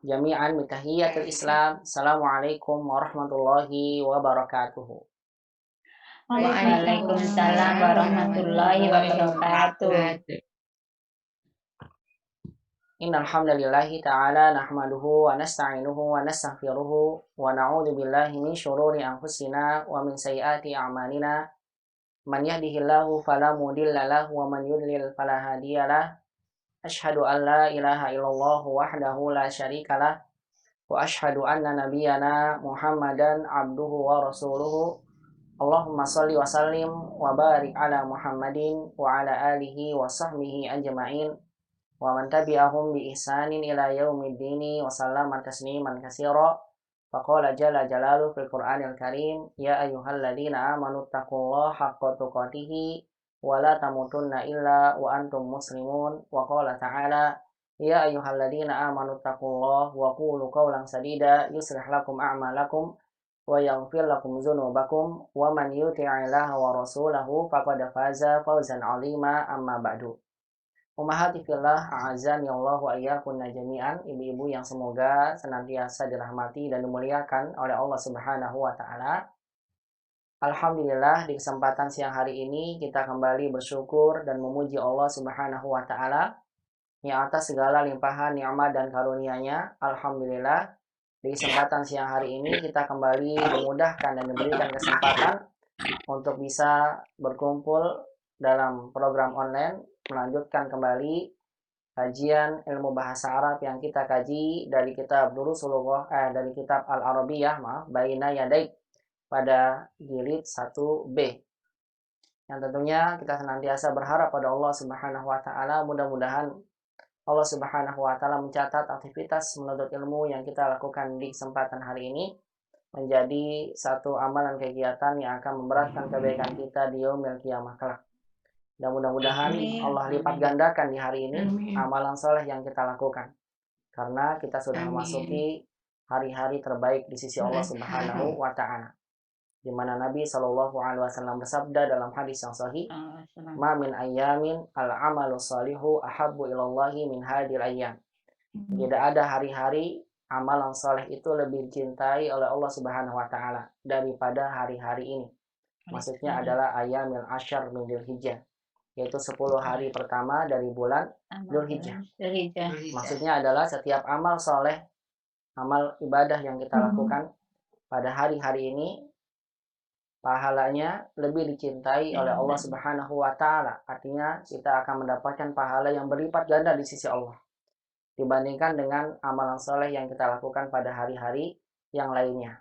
jami'an bi tahiyyatil Islam. Assalamualaikum warahmatullahi wabarakatuh. Waalaikumsalam warahmatullahi wabarakatuh. Innal hamdalillahi ta'ala nahmaduhu wa nasta'inuhu wa nastaghfiruhu wa na'udzu billahi min syururi anfusina wa min sayyiati a'malina. Man yahdihillahu fala mudilla lahu wa man yudlil fala hadiyalah. Asyhadu an la ilaha illallah wahdahu la syarikalah wa asyhadu anna nabiyyana Muhammadan abduhu wa rasuluhu. Allahumma shalli wa sallim wa barik ala Muhammadin wa ala alihi wa sahbihi ajma'in wa man tabi'ahum bi ihsanin ila yaumiddini wa sallama tasliman katsira. Faqala jalla jalaluhu fil Qur'anil Karim, ya ayyuhalladzina amanu taqullaha haqqa tuqatih wa la tamutunna illa wa antum muslimun. Wa qala ta'ala, ya ayyuhalladzina amanu taqullaha wa qulu qawlan sadida yuslih lakum a'malakum wa yaghfir lakum dzunubakum wa man yuti'illaha wa rasulahu faqad faza fawzan 'azima. Amma ba'du. Ummahati fillah, a'azani Allah wa iyyakunna jami'an. Ibu-ibu yang semoga senantiasa dirahmati dan dimuliakan oleh Allah Subhanahu wa taala. Alhamdulillah, di kesempatan siang hari ini kita kembali bersyukur dan memuji Allah Subhanahu wa taala yang atas segala limpahan nikmat dan karunia-Nya. Alhamdulillah, di kesempatan siang hari ini kita kembali dimudahkan dan diberikan kesempatan untuk bisa berkumpul dalam program online, melanjutkan kembali kajian ilmu bahasa Arab yang kita kaji dari kitab dari kitab Al-Arabiyah, Baina Yadaik, pada jilid 1B. Yang tentunya kita senantiasa berharap pada Allah Subhanahu wa taala, mudah-mudahan Allah Subhanahu wa taala mencatat aktivitas menuntut ilmu yang kita lakukan di kesempatan hari ini menjadi satu amalan kegiatan yang akan memberatkan kebaikan kita di yaumil qiyamah kelak. Dan mudah-mudahan Allah lipat gandakan di hari ini amalan soleh yang kita lakukan, karena kita sudah memasuki hari-hari terbaik di sisi Allah Subhanahu wa taala, di mana Nabi Shallallahu alaihi wasallam bersabda dalam hadis yang sahih, "Ma min ayyamin al-amalu shalihu ahabbu ilallahi min hadhil ayyam." Tidak ada hari-hari amalan soleh itu lebih dicintai oleh Allah Subhanahu wa taala daripada hari-hari ini. Maksudnya adalah ayyamil asyar min Dzulhijjah, yaitu 10 hari pertama dari bulan Dzulhijjah. Maksudnya adalah setiap amal soleh, amal ibadah yang kita lakukan pada hari-hari ini, pahalanya lebih dicintai oleh Allah Subhanahu wa taala. Artinya kita akan mendapatkan pahala yang berlipat ganda di sisi Allah dibandingkan dengan amalan soleh yang kita lakukan pada hari-hari yang lainnya.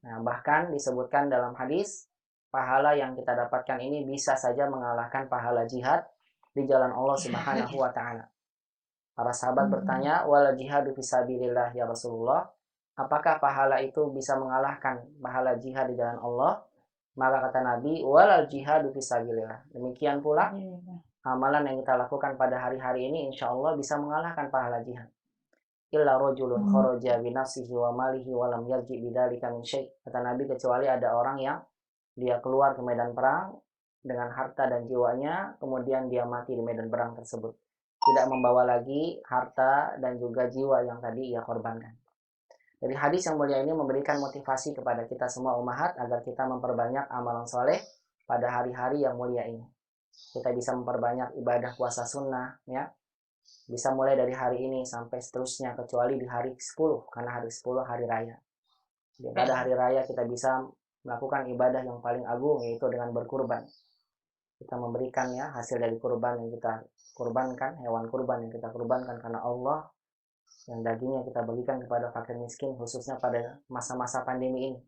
Nah, bahkan disebutkan dalam hadis, pahala yang kita dapatkan ini bisa saja mengalahkan pahala jihad di jalan Allah Subhanahu wa taala. Para sahabat bertanya, "Wal jihadu fisabilillah ya Rasulullah?" Apakah pahala itu bisa mengalahkan pahala jihad di jalan Allah? Maka kata Nabi, "Wal jihadu fisabilillah." Demikian pula amalan yang kita lakukan pada hari-hari ini insya Allah bisa mengalahkan pahala jihad. Illa rajulun kharaja bi nafsihi wa malihi wa lam yarji bidzalika min syai'. Kata Nabi, kecuali ada orang yang dia keluar ke medan perang dengan harta dan jiwanya, kemudian dia mati di medan perang tersebut, tidak membawa lagi harta dan juga jiwa yang tadi ia korbankan. Dari hadis yang mulia ini memberikan motivasi kepada kita semua ummahat agar kita memperbanyak amalan soleh pada hari-hari yang mulia ini. Kita bisa memperbanyak ibadah puasa sunnah, ya. Bisa mulai dari hari ini sampai seterusnya, kecuali di hari 10, karena hari 10 hari raya. Pada hari raya kita bisa melakukan ibadah yang paling agung, yaitu dengan berkurban. Kita memberikan ya hasil dari kurban yang kita kurbankan, hewan kurban yang kita kurbankan karena Allah, yang dagingnya kita bagikan kepada fakir miskin, khususnya pada masa-masa pandemi ini,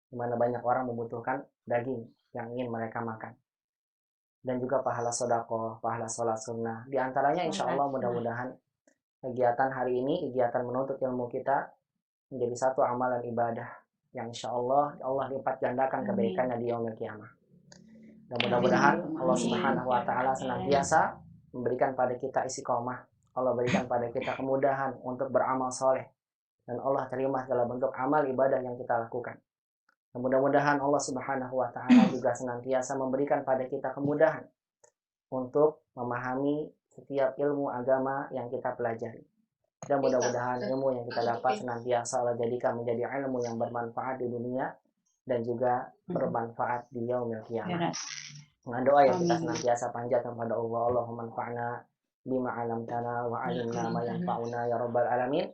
di mana banyak orang membutuhkan daging yang ingin mereka makan. Dan juga pahala sedekah, pahala sholat sunnah. Di antaranya insya Allah mudah-mudahan kegiatan hari ini, kegiatan menuntut ilmu kita menjadi satu amalan ibadah yang insya Allah lipat gandakan kebaikannya di yaumil qiyamah. Dan mudah-mudahan Allah Subhanahu wa taala senantiasa memberikan pada kita istiqomah. Allah berikan pada kita kemudahan untuk beramal soleh, dan Allah terima segala bentuk amal ibadah yang kita lakukan. Dan mudah-mudahan Allah Subhanahu wa taala juga senantiasa memberikan pada kita kemudahan untuk memahami setiap ilmu agama yang kita pelajari. Dan mudah-mudahan ilmu yang kita dapat senantiasa Allah jadikan menjadi ilmu yang bermanfaat di dunia dan juga bermanfaat di yaumil qiyamah. Dengan doa yang kita senantiasa panjatkan kepada Allah, Allahumma anfa'na bima 'allamtana wa 'allimna ma yanfa'una ya rabbal alamin.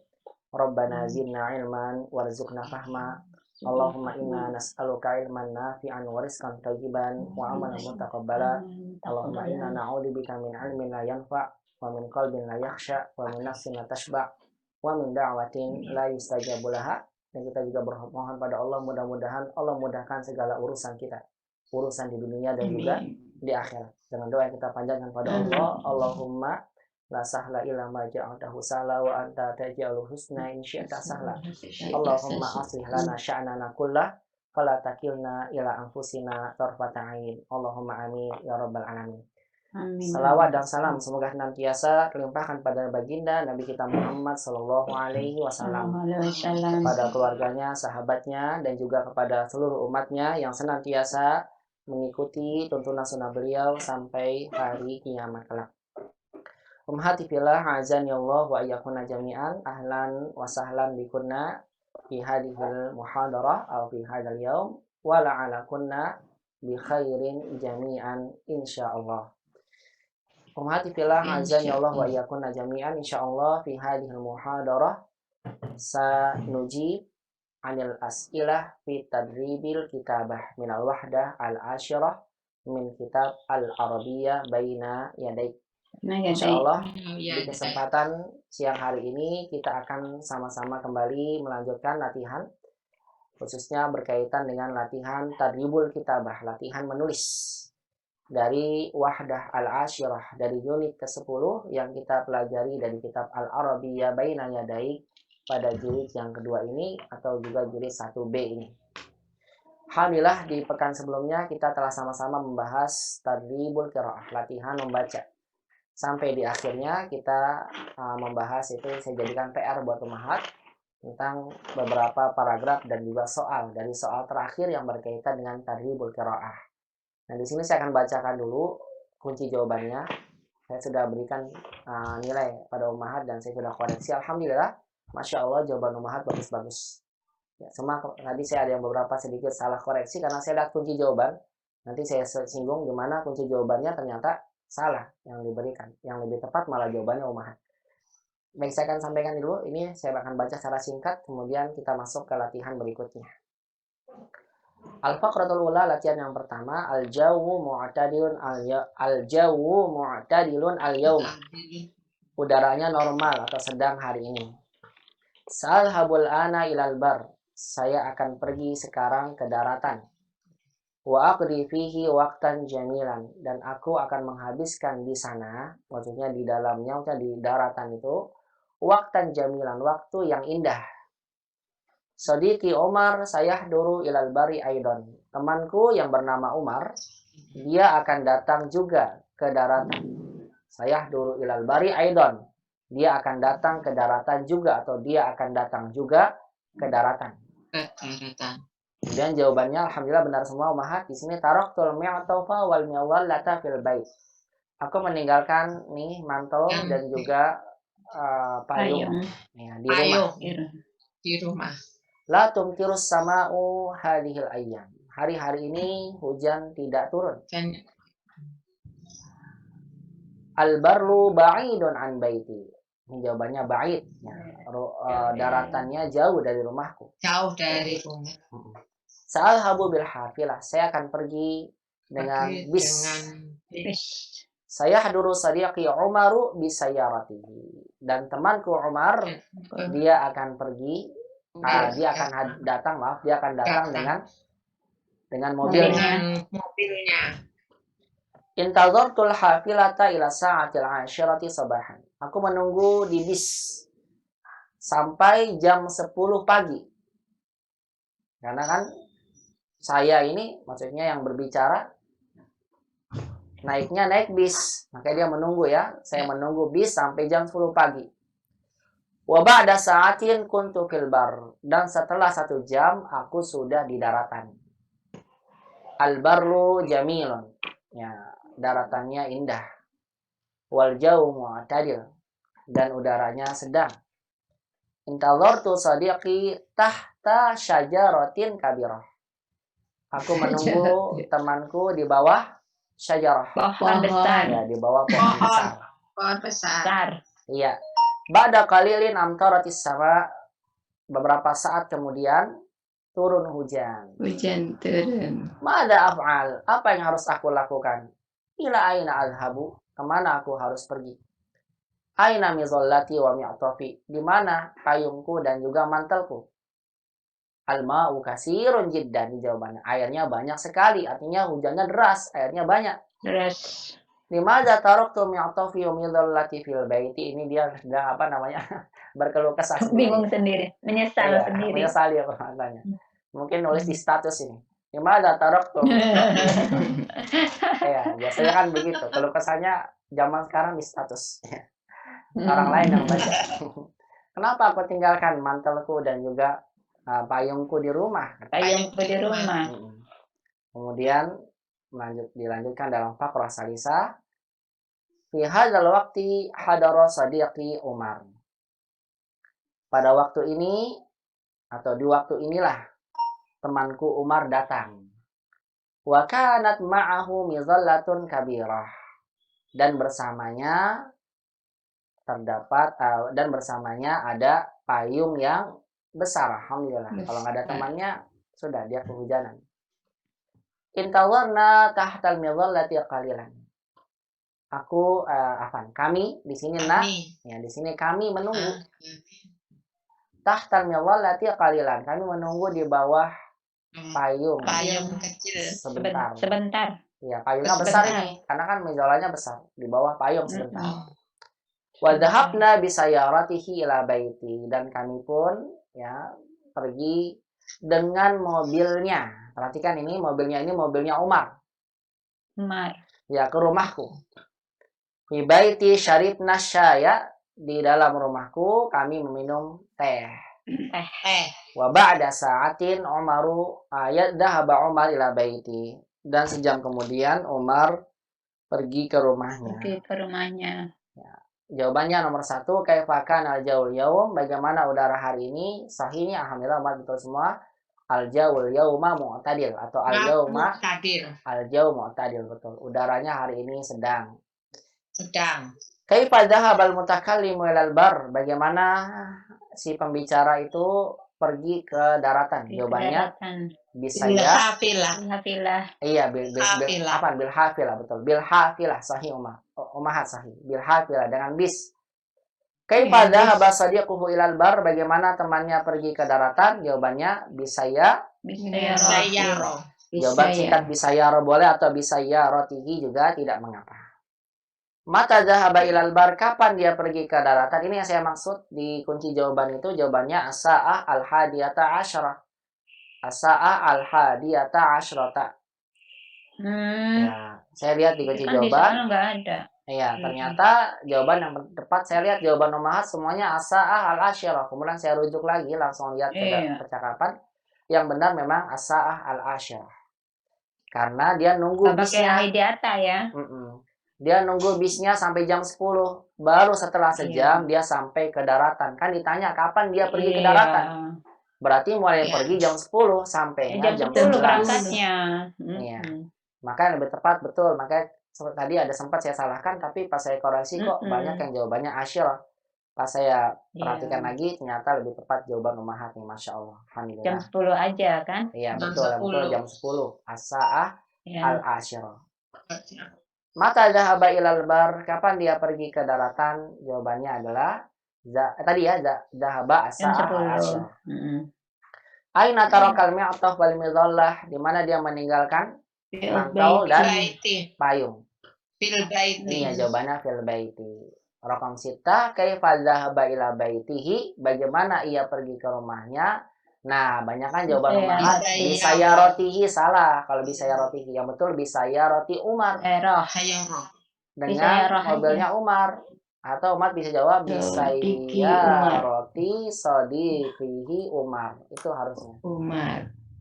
Rabbana zidna ilman warzuqna fahma. Allahumma inna nas'aluka ilman nafi'an wa rizqan thayyiban wa amalan mutaqabbala. Allahumma inna na'udzubika min 'ilmin la yanfa' wa min qalbin la yakhsha wa min nafsin la tashba' wa min da'watin la yustajabu laha. Dan kita juga bermohon pada Allah, mudah-mudahan Allah mudahkan segala urusan kita, urusan di dunia dan juga di akhirat. Dengan doa yang kita panjatkan pada Allah, Allahumma la sahla illa ma ja'altahu sahla wa anta taj'alul husna in syi'ta sahla. Allahumma aslih lana sya'nana kullah fala takilna ila anfusina tarfata 'ain. Allahumma amin ya rabbal alamin. Amin. Salawat dan salam semoga senantiasa terlimpahkan pada baginda Nabi kita Muhammad sallallahu alaihi wasallam, kepada keluarganya, sahabatnya, dan juga kepada seluruh umatnya yang senantiasa mengikuti tuntunan sunnah beliau sampai hari kiamat kelak. Ummahati fillah, azani Allah wa iyyakunna jami'an. Ahlan wa sahlan bikunna fi hadhil muhadarah aw fi hadzal yaum wa la'ala kunna bi khairin jami'an insyaallah. Ummahati fillah, azani Allah wa iyyakunna jami'an. Insyaallah fi hadhil muhadarah sanuji anil as'ilah fi tadribil kitabah minal wahdah al-ashirah min kitab al-arabiyyah baina yadaik. Insyaallah di kesempatan siang hari ini kita akan sama-sama kembali melanjutkan latihan, khususnya berkaitan dengan latihan tadribul kitabah, latihan menulis dari wahdah al-ashirah, dari unit ke-10 yang kita pelajari dari kitab al-arabiyyah baina yadaik pada jilid yang kedua ini atau juga jilid 1B ini. Alhamdulillah di pekan sebelumnya kita telah sama-sama membahas tadribul qiraah, latihan membaca. Sampai di akhirnya kita membahas itu, saya jadikan PR buat Ummahat tentang beberapa paragraf dan juga soal dari soal terakhir yang berkaitan dengan tadribul qiraah. Nah, di sini saya akan bacakan dulu kunci jawabannya. Saya sudah berikan nilai pada Ummahat dan saya sudah koreksi. Alhamdulillah, Masya Allah jawaban Ummahat bagus-bagus. Ya, semua tadi saya ada yang beberapa sedikit salah koreksi karena saya lihat kunci jawaban. Nanti saya singgung gimana kunci jawabannya ternyata salah yang diberikan. Yang lebih tepat malah jawabannya Ummahat. Baik, saya akan sampaikan dulu. Ini saya akan baca secara singkat, kemudian kita masuk ke latihan berikutnya. Al-faqratul ula, latihan yang pertama, al-jawu mu'tadilun al-yawma. Udaranya normal atau sedang hari ini. Sa'alhabul ana ilal bar. Saya akan pergi sekarang ke daratan. Wa aqdi fihi waqtan jamilan, dan aku akan menghabiskan di sana, maksudnya di dalamnya, maksudnya di daratan itu, waqtan jamilan, waktu yang indah. Sadiqi Umar sayahduru ilal bari aidon. Temanku yang bernama Umar, dia akan datang juga ke daratan. Sayahduru ilal bari aidon. Dia akan datang ke daratan juga, atau dia akan datang juga ke daratan. Kemudian jawabannya alhamdulillah benar semua Ummahat. Di sini taraktul mi'tafa wal mi'wallata fil bait. Aku meninggalkan nih mantel dan juga payung ya, di rumah. Di rumah. La tumtirus sama'u hadhil ayyam. Hari-hari ini hujan tidak turun. Al-barru ba'idun an baiti. Ini jawabannya ba'id. Ya, daratannya jauh dari rumahku. Jauh dari rumah. Sa'alhabu bil hafilah. Saya akan pergi dengan bis. Saya haduru sadiqi Umaru bisayaratihi. Dan temanku Umar, dia akan pergi, dia akan datang dengan mobilnya. Intazartul hafilata ila sa'atil 'ashirati sabahan. Aku menunggu di bis sampai jam 10 pagi. Karena kan saya ini, maksudnya yang berbicara, naik bis. Makanya dia menunggu ya. Saya menunggu bis sampai jam 10 pagi. Wa ba'da sa'atin kuntu fil bar. Dan setelah 1 jam aku sudah di daratan. Al-barru jamilun. Ya, daratannya indah. Wal jawu mu'tadil. Dan udaranya sedang. Intadhartu sadiqi tahta syajaratin kabirah. Aku menunggu temanku di bawah syajarah. Pohon besar. Ya, di bawah pohon besar. Pohon besar. Besar. Iya. Ba'da qalilin amtaratis sama. Beberapa saat kemudian turun hujan. Hujan turun. Mada af'al? Apa yang harus aku lakukan? Ila aina adhabu? Kemana aku harus pergi? Aina mizallati wa mi'tafi? Di mana payungku dan juga mantelku? Al-ma'u kasirun jiddan. Jawabannya, airnya banyak sekali. Artinya hujannya deras, airnya banyak. Deras. Limadza taraktu mi'tafi wa mizallati fil baiti? Ini dia sudah apa namanya? Berkeluh kesah sendiri. Bingung sendiri. Menyesal Iya, sendiri. menyesali ya permasalahannya. Mungkin nulis di status ini. Limadza taraktu. Ya, biasanya kan begitu. Keluh kesahnya zaman sekarang di status. Orang lain yang baca. Kenapa aku tinggalkan mantelku dan juga payungku di rumah? Payungku di rumah. Kemudian dilanjutkan dalam faqrah salisa. Fi hadzal waqti hadara sadiqi Umar. Pada waktu ini atau di waktu inilah temanku Umar datang. Wa kanat ma'ahu mizallatun kabirah. Dan bersamanya ada payung yang besar. Alhamdulillah. Kalau nggak ada temannya, sudah dia kehujanan. Intawarna tahtal mizallati qalilan. Kami di sini di sini kami menunggu. Tahtal mizallati qalilan. Kami menunggu di bawah payung kecil sebentar. Ya, payungnya besar ini karena kan mizallahnya besar. Di bawah payung sebentar. Wa dhahabna bi sayaratihi ila baiti, dan kami pun ya pergi dengan mobilnya. Perhatikan ini mobilnya Umar. Ya, ke rumahku. Fi baiti syaribna syaya, di dalam rumahku kami meminum teh. Wa ba'da sa'atin dhahaba Umar ila baiti, dan sejam kemudian Umar pergi ke rumahnya. Ya. Jawabannya nomor 1, kaifa kana al-jaul yaum? Bagaimana udara hari ini? Sahihnya alhamdulillah betul semua. Al-jaul yauma mu'tadil atau al-jaum mu'tadil, betul. Udaranya hari ini sedang. Kaifa dhahabal mutakallimu ilal bar? Bagaimana si pembicara itu pergi ke daratan? Jawabannya bisa ya. Iya, bil hafilah, betul. Bil hafilah sahih umahat sahih. Bil hafilah dengan bis. Kaifa dhahaba sadiquhu ilal bar? Bagaimana temannya pergi ke daratan? Jawabannya bisa ya. Jawaban singkat bisa ya boleh atau bisa ya rotihi juga tidak mengapa. Mata dhahaba ilal bar? Kapan dia pergi ke daratan? Ini yang saya maksud di kunci jawaban itu. Jawabannya as-sa'ah al-hadiyata asyarah. As-sa'ah al-hadiyata asyrata. Ya, saya lihat di kunci jawaban. Nggak ada. Iya, ternyata jawaban yang tepat saya lihat jawaban nomor semuanya as-sa'ah al-asyarah. Kemudian saya rujuk lagi langsung lihat ke percakapan. Yang benar memang as-sa'ah al-asyarah. Karena dia nunggu bisnya. Pakai hadiyata ya. Dia nunggu bisnya sampai jam 10. Baru setelah sejam dia sampai ke daratan. Kan ditanya kapan dia pergi ke daratan. Berarti mulai pergi jam 10 sampai jam 11 berangkatnya. Iya. Maka lebih tepat betul. Makanya tadi ada sempat saya salahkan, tapi pas saya koreksi kok banyak yang jawabannya asyirah. Pas saya perhatikan lagi ternyata lebih tepat jawaban ummahat nih, Masya Allah. Alhamdulillah. Jam 10 aja kan? Iya, betul jam 10. As-sa'ah al-asyirah. Mata dhahaba ilal bar? Kapan dia pergi ke daratan? Jawabannya adalah dhahaba as-sa'ah al-asyirah. Aina tarakal mi'taf wal mizallah? Di mana dia meninggalkan mantel dan payung? Fil baiti. Ini jawabannya fil baiti. Rakam sita, kaifa dhahaba ila baitihi? Bagaimana ia pergi ke rumahnya? Nah, banyak kan jawaban ummahat. Bisa ya rotihi, salah. Kalau bisa ya rotihi, yang betul bisa ya roti Umar. Dengan mobilnya Umar. Atau umat bisa jawab bisa ya roti sodiqihi Umar. Itu harusnya.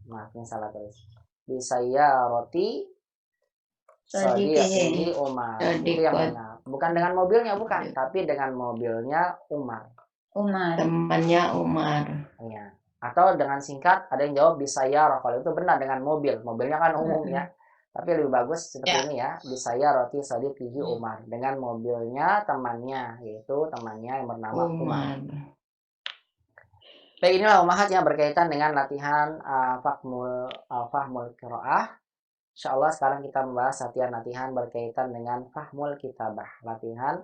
Maaf, ini salah terus. Bisa ya roti sodiqihi Umar. Itu yang benar. Bukan dengan mobilnya, bukan. Tapi dengan mobilnya Umar. Umar. Temannya Umar. Iya. Atau dengan singkat ada yang jawab bisayyarah. Kalau itu benar dengan mobil. Mobilnya kan umum ya. Tapi lebih bagus seperti Ya. ini ya. Bisayyarati sadiqihi Umar. Dengan mobilnya temannya, yaitu temannya yang bernama Umar. Baik, inilah umahat yang berkaitan dengan latihan fahmul qiraah. Insyaallah sekarang kita membahas latihan berkaitan dengan fahmul kitabah. Latihan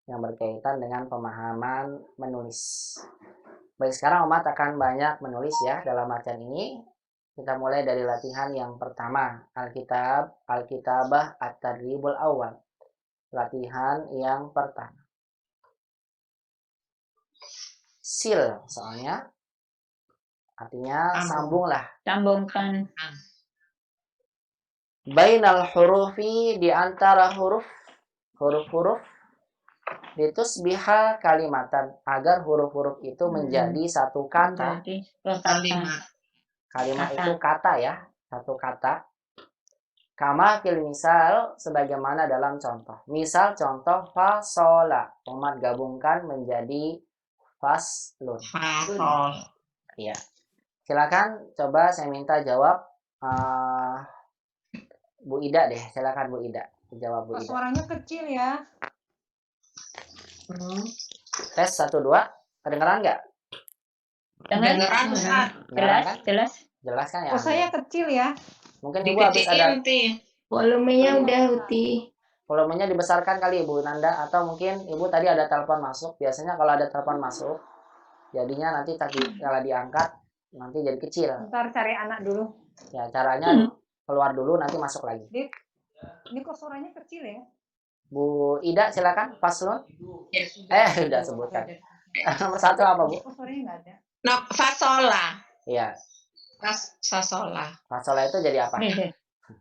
yang berkaitan dengan pemahaman menulis. Baik, sekarang umat akan banyak menulis ya dalam latihan ini. Kita mulai dari latihan yang pertama, Alkitabah at-tadribul awal. Latihan yang pertama. Sil soalnya artinya sambunglah. Sambungkan. Bainal hurufi, di antara huruf-huruf litusbiha kalimatan, agar huruf-huruf itu menjadi satu kata. Jadi Kalimat kata. itu kata ya, satu kata. Kama fil misal, sebagaimana dalam contoh. Misal contoh fasola, umat gabungkan menjadi faslun. Iya. Silakan coba saya minta jawab Bu Ida deh. Silakan Bu Ida. Jawab Bu Ida. Suaranya kecil ya. Tes 1 2. Kedengeran nggak? Kedengeran, Ustaz. Jelas, kan? jelas. Jelas kan ya? Oh, saya kecil ya. Mungkin Ibu habis ada Dikecilin, Ti. Volumenya udah Uti. volumenya dibesarkan kali Ibu Nanda, atau mungkin Ibu tadi ada telepon masuk. Biasanya kalau ada telepon masuk, jadinya nanti kalau diangkat nanti jadi kecil. Ntar cari anak dulu. Ya, caranya keluar dulu nanti masuk lagi. Ini kok suaranya kecil ya? Bu Ida silakan, faslun. Ya, sudah. Sudah sebutkan. Nomor 1 apa, Bu? Kok suaranya nggak ada? Nah, fasola. Iya, Fasola. fasola itu jadi apa?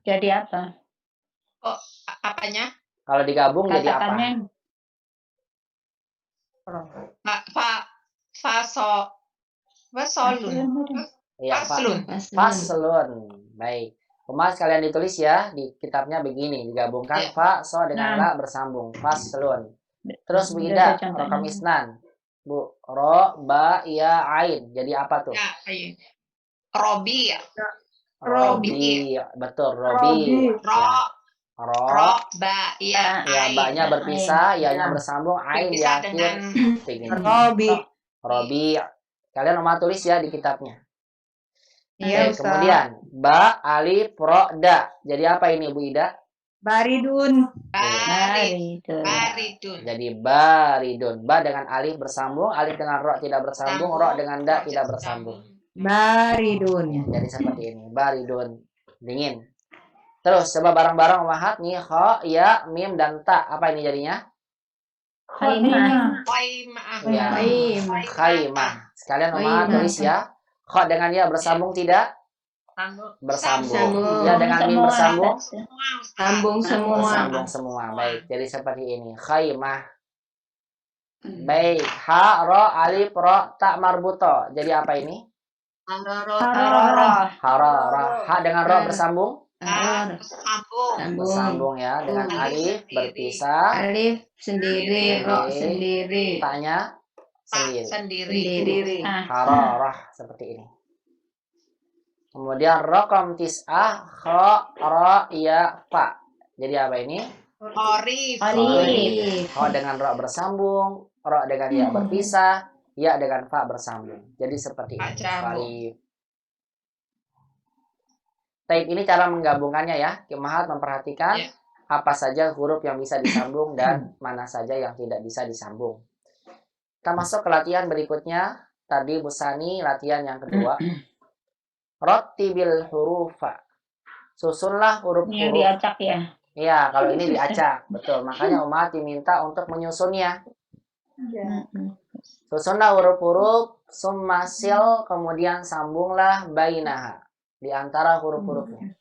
Jadi apa? Apanya? Kalau digabung jadi apa? Katakannya Fasolun. Iya, Faslun. faslun. Baik. Umat sekalian ditulis ya di kitabnya begini, digabungkan Ya. fa so dengan la bersambung, faslun. Terus Bu Ida, rokam isnan. Bu, ro ba ya ain. Jadi apa tuh? Ya, ayo. Robi. Robi. Betul, robi. Ro Ba, ya. ya, ba-nya berpisah, ya-nya bersambung, ain di Berpisah akhir. dengan Begini. Robi. Kalian umat tulis ya di kitabnya. Iya, Oke, kemudian ba alif ro da. Jadi apa ini Bu Ida? Baridun. baridun. Jadi baridun. Ba dengan alif bersambung, alif dengan ro tidak bersambung, ro dengan da tidak bersambung. Baridun. Jadi seperti ini, baridun, dingin. Terus coba bareng-bareng umahat nih, kho, ya, mim dan ta. Apa ini jadinya? Khaimah. Ya, khaimah. Sekalian umahat tulis ya. Kho dengan ya bersambung tidak? Bersambung. Ya dengan mim bersambung? Sambung semua. Bersambung semua. Baik, jadi seperti ini. Khaimah. Baik, ha, ro, alif, ro, ta marbuto. Jadi apa ini? Hararah. Hararah. Ha dengan ro bersambung? Bersambung. Bersambung ya. Dengan alif berpisah. Alif sendiri, ro sendiri. Taknya sendiri. Sendiri. Hararah seperti ini. Kemudian rokom tis'ah, kho, ro, ya, fa. Jadi apa ini? Orif. Kho dengan ro bersambung, ro dengan ya berpisah, ya dengan fa bersambung. Jadi seperti ini. Khalif. Taib ini cara menggabungkannya ya. Kimahat memperhatikan apa saja huruf yang bisa disambung dan mana saja yang tidak bisa disambung. Kita masuk ke latihan berikutnya. Tadi Busani latihan yang kedua. Rattibil hurufa. Susunlah Yang huruf-huruf. diacak ya. Iya, kalau ini diacak. Betul. Makanya umat diminta untuk menyusunnya. Susunlah huruf-huruf, summasil, kemudian sambunglah bainaha. Di antara huruf-hurufnya.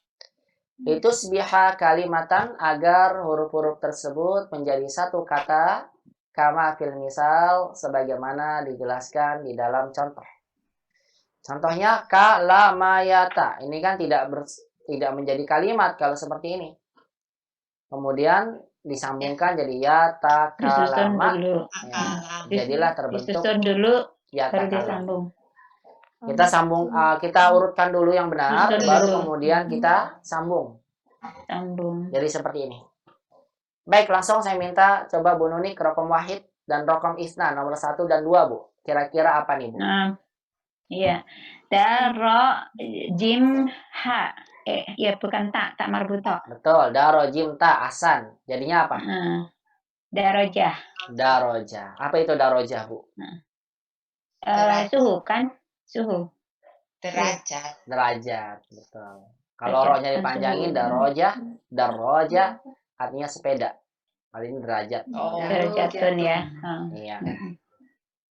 Itu sebiha kalimatan, agar huruf-huruf tersebut menjadi satu kata, kama fil misal, sebagaimana dijelaskan di dalam contoh. Contohnya kalamayata. Ini kan tidak menjadi kalimat kalau seperti ini. Kemudian disambungkan jadi ya Disusun takalama. dulu. Ya, jadilah terbentuk Disusun dulu, ya baru takalama. disambung. Kita sambung, kita urutkan dulu yang benar, Susun baru dulu. kemudian kita sambung. Sambung. Jadi seperti ini. Baik, langsung saya minta coba Bu Nunik rokom wahid dan rokom isna nomor 1 dan 2, Bu. Kira-kira apa nih, Bu? Nah, iya. Daro, jim, ha. Ya bukan tak marbuto. Betul, daro jim ta asan. Jadinya apa? Nah, darojah. Daroja. Apa itu daroja, Bu? Suhu kan? Suhu. Derajat. Derajat, betul. Kalau Derajat, rohnya dipanjangin suhu. daroja artinya sepeda. Kali ini derajat. Oh. Darajatun ya. Iya.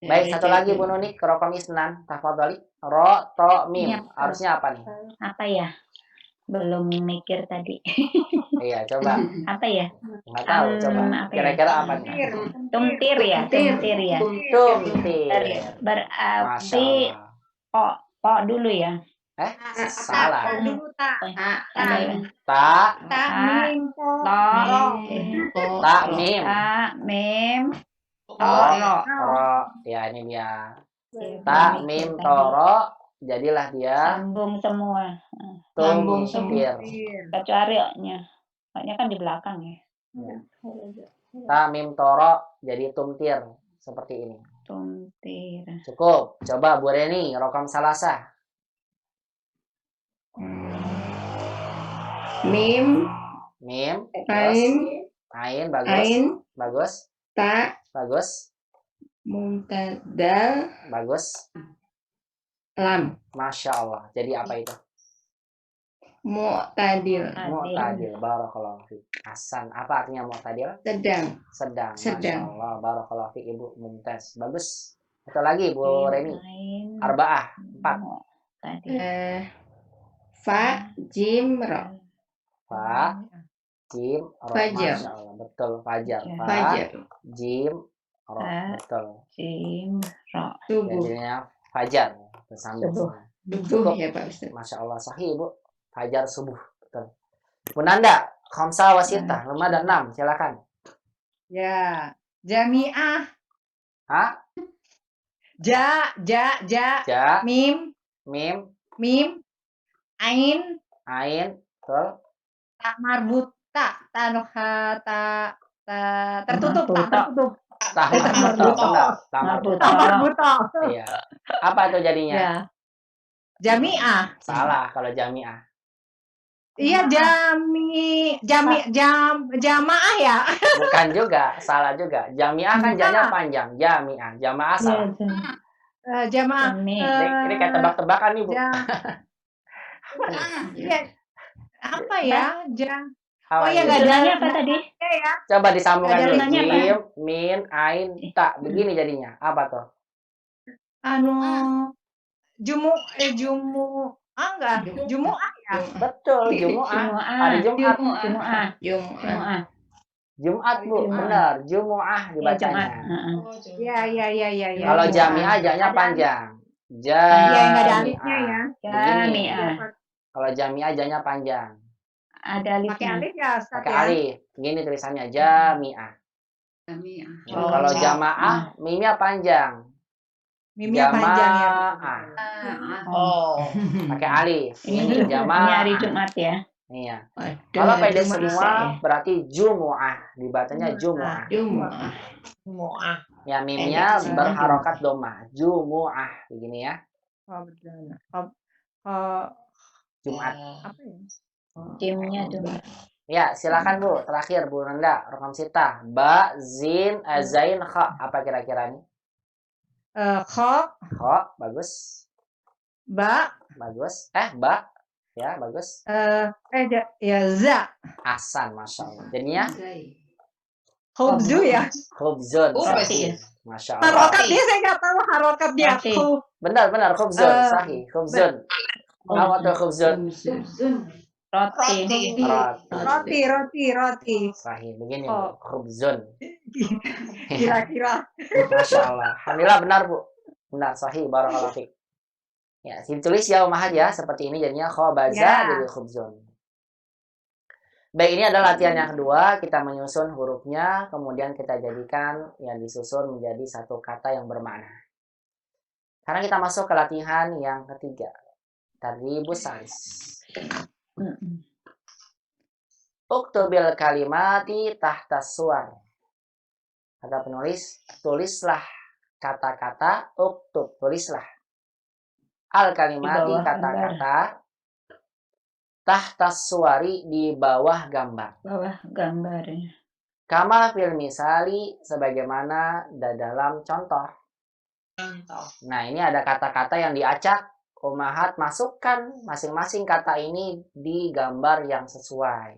Baik, satu lagi Bu Nunik, rokom isnan, tafadhali. Ro, to, mim. Iya. Harusnya apa nih? Apa ya? Belum mikir tadi. Iya, coba. Apa ya? Nggak tahu, coba. apa ya? Kira-kira apa nih? Tumtir ya. Tumtir ya. Tumtir. Berarti Masya po dulu ya. Salah. Ada ya. Ta, Ta, mim. mim, Oh, ro. ro. Ya, ini dia. Ta, mim, toro. Jadilah dia Sambung semua. tumtir. Kecuali O-nya. O-nya kan di belakang ya. Ta, mim, toro. Jadi tumtir. Seperti ini. Tumtir. Cukup. Coba Bu Reni, rokom salasa. Mim, Mim. ain, Ain, bagus. ain, Bagus. ta, Bagus. mumtadal, Bagus. lam, Masya Allah. Jadi apa itu? mu'tadil, Mu'tadil. Barakallahu fiik. Hasan. Apa artinya mu'tadil? sedang, Sedang. Sedang. Masya Allah. Barakallahu fiik Ibu. Mumtaz. Bagus. Satu lagi Bu Reni. Ain, Arba'ah. 4. mo. Tadi. fa, jim, ro, Fa. Jim. Ro. Fajar. Masya Allah. Betul. Fajar. Fa. fajar, Jim. Ro. Fa. Betul. Jim, ro. subuh, Jadinya fajar. Bersambung. Subuh. subuh ya Pak Ustaz. Masya Allah. Sahih Bu. Fajar subuh. Betul. Bu Nanda. Khamsa wasitah. 5 dan 6. Silakan. Ya, jamiah. Hah? Ja, Ja. mim, Mim. mim, ain, Ain. Betul. tak marbut, tak, tertutup, tak tertutup. Tahu betul benar. Tamar. Marbuto. Tak marbuto. Iya. Apa itu jadinya? Ya. Jamiah. Salah kalau jamiah. Iya, jamaah ya. Bukan juga, salah juga. Jamiah kan jadinya panjang. Jamiah, jamaah salah. Jamaah. Jami. Ini kayak tebak-tebakan nih, Bu. Iya. Apa ya? Apa Oh ya, ini? nggak ada. Judulnya apa tadi? Ya. Coba disambungkan Nggak dulu. ada apa? Jim, min, ain, ta. Begini jadinya. Apa tuh? Enggak. Jumu'ah ya. Betul, Jumu'ah. Hari Jumat. Jumu'ah. Jum'ah, Jumu'ah. Jumat, Bu. Jumu'ah. Benar, Jumu'ah Ya, Jumat. dibacanya. Iya. Kalau Jumu'ah. jamiah jadinya panjang. Iya, nggak ada Jamiah. alifnya ya. Jami'ah. Kalau jamiah jadinya panjang. Ada Pakai alifnya. alif ya, Ustaz Pakai ya. alif. Gini tulisannya jamiah. Oh, Kalau jam. jamaah, mimnya panjang. Mimnya panjang ya. Jamaah. Oh. Pakai alif. Ini Ini jamaah. hari Jumat ya. Iya. Waduh, Kalau pendek Jum'ah semua ya. berarti jumu'ah. Dibacanya jumu'ah. Jum'ah, Mu'ah. Ya mimnya Pendek semua. berharokat domah. Jumu'ah. Begini ya. Oh, betul. Jumat. Apa ya? Jimnya Jumat. Ya, silakan Bu. Terakhir Bu Nanda, rekam sita. Ba, zin, zain, kha. Apa kira-kira ini? Kho, Kha, bagus. ba, Bagus. Ba. Ya, bagus. ya za, Hasan, Masya Allah. Jadinya khubzu ya. khubzun. Berarti. Masya Allah. Harokat dia saya nggak tahu harokat dia. Roti. Benar, khubzun. Eh, Sahih, khubzun. Apa tuh khubzun? Roti. Roti. Sahih. Begini, Oh. Bu. Khubzun. Kira-kira. Masya Allah. Alhamdulillah benar, Bu. Benar, sahih. Barakallahu fiik. Ya, ditulis ya Umahat ya. Seperti ini jadinya khobaza Ya. jadi khubzun. Baik, ini adalah latihan yang kedua. Kita menyusun hurufnya, kemudian kita jadikan yang disusun menjadi satu kata yang bermakna. Sekarang kita masuk ke latihan yang ketiga. Tadribus salis. Uktubil kalimati tahta suar. Kata penulis, tulislah kata-kata, uktub, tulislah. Al kalimati, bawah kata-kata, tahta suari, di bawah gambar. Bawah gambarnya. Kama fil misali, sebagaimana dalam contoh. Contoh. Nah, ini ada kata-kata yang diacak. Ummahat masukkan masing-masing kata ini di gambar yang sesuai.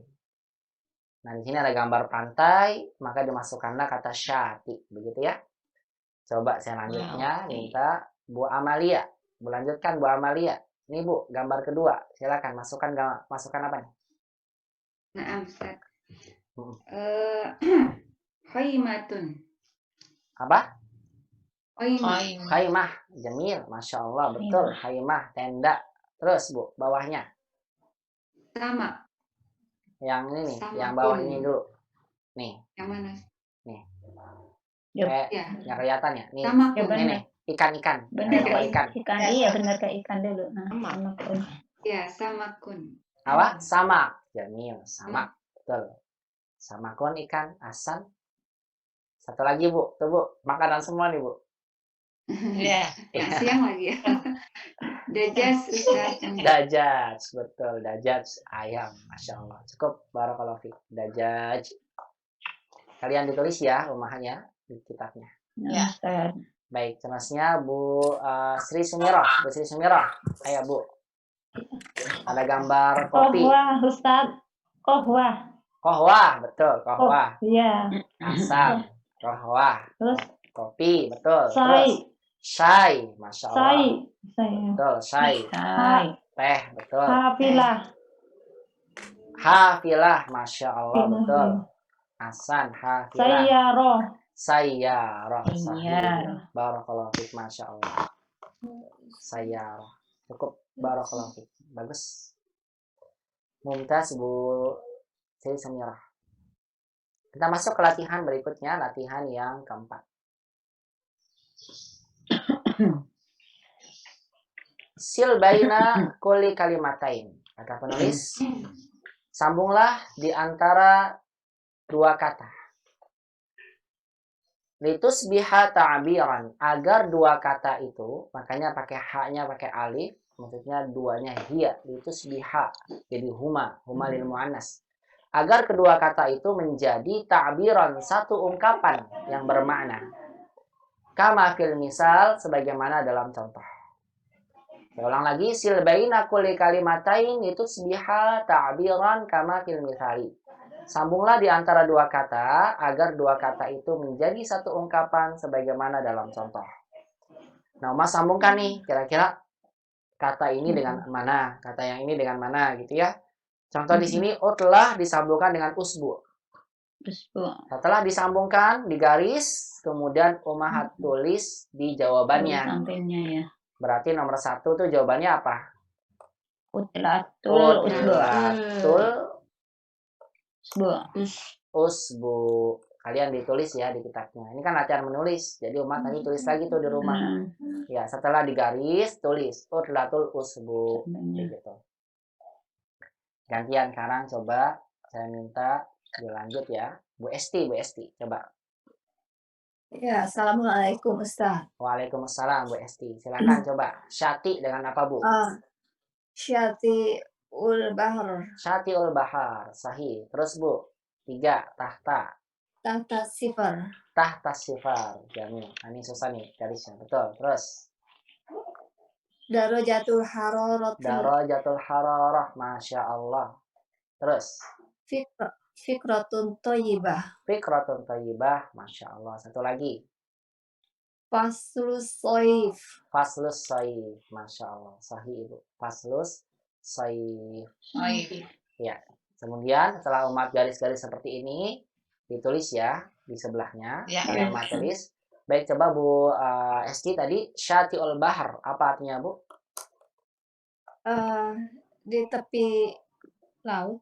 Nah, di sini ada gambar pantai, maka dimasukkanlah kata syati, begitu ya. Coba saya lanjutnya, minta Bu Amalia. Bu lanjutkan Bu Amalia. Ini Bu, gambar kedua. Silakan masukkan apa nih? Nah, Ustaz. Hmm. Khaymatun. Apa? Khaymah. Khaymah. Jamil, Masya Allah, betul. Khaymah, tenda. Terus Bu, bawahnya. Sama. Yang ini nih, Sama yang bawah kun. ini dulu. Nih. Yang mana? Nih. Ya. Nggak kelihatan ya? Nih. Sama Ya, kun. Ini nih, ikan-ikan. Benar Gambar kayak ikan. ikan. Iya, benar kayak ikan dulu. Nah, Sama. sama kun. Ya, sama kun. Apa? Sama. Jamil, sama. Betul. Sama kon ikan, asan. Satu lagi Bu, tuh Bu, makanan semua nih Bu. Iya. Siang lagi ya. Dajas, Ustaz. Dajaj, betul. Dajaj, ayam. Masya Allah. Cukup, barakallahu fiik. Dajaj. Kalian ditulis ya rumahnya di kitabnya. Ya, Ustaz. Baik, terusnya Bu Sri Sumirah. Bu Sri Sumirah. Ayo Bu. Ada gambar kopi. Kohwah, Ustaz. Kohwah. Kohwah, betul. Kohwah. Iya. Asam. Kohwah. Terus Kopi, betul. sai. Terus syai. Masya Allah. Sai. Sai. Betul, syai. Sai. Teh, betul. Hafilah. Hafilah, Masya Allah, betul. Hasan, hafilah. Sayyaroh. Sayyarah. Sayyarah. Barakallahu fiik, Masya Allah. Sayyarah. Cukup, barakallahu fiik. Bagus. Mumtaz Bu Sri Sumirah. Kita masuk ke latihan berikutnya, latihan yang keempat. Sil baina kulli kalimatain. Kata penulis, sambunglah di antara dua kata. Litusbiha ta'biran, agar dua kata itu, makanya pakai haknya pakai alif, maksudnya duanya hiya, litusbiha, jadi huma lil muannas. Agar kedua kata itu menjadi ta'biran, satu ungkapan yang bermakna. Kama fil misal, sebagaimana dalam contoh. Saya ulang lagi, sil baina kulli kalimatain litusbiha ta'biran kama fil misali. Sambunglah di antara dua kata agar dua kata itu menjadi satu ungkapan sebagaimana dalam contoh. Nah, Mas sambungkan nih, kira-kira kata ini dengan mana, kata yang ini dengan mana gitu ya. Contoh di sini telah disambungkan dengan usbu. Setelah disambungkan di garis, kemudian ummahat tulis di jawabannya. Sampingnya ya. Berarti nomor 1 tuh jawabannya apa? Utlatul usbu. Kalian ditulis ya di kitabnya. Ini kan latihan menulis. Jadi umat nanti tulis lagi tuh di rumah. Ya, setelah digaris tulis utlatul usbu. Gitu. Gantian sekarang coba saya minta dilanjut ya. Bu Esti, coba. Ya, assalamualaikum Ustaz. Waalaikumsalam Bu Esti. Silakan coba. Syati dengan apa Bu? Syati ul bahr. Syati ul bahar. Sahih. Terus Bu. 3. Tahta. Tahta sifar. Tahta sifar. Jamil. Ini susah nih garisnya. Betul. Terus. Darajatul hararah. Darajatul hararah. Masya Allah. Terus. Fikratun thayyibah. Fikratun thayyibah. Masya Allah. Satu lagi. Faslus soif. Faslus soif. Masya Allah. Sahih Ibu. Faslus soif. Ya. Kemudian setelah umat garis-garis seperti ini, ditulis ya di sebelahnya. Ya. Kalian tulis. Baik, coba Bu Esti tadi. Syati'ul bahar. Apa artinya Bu? Di tepi laut.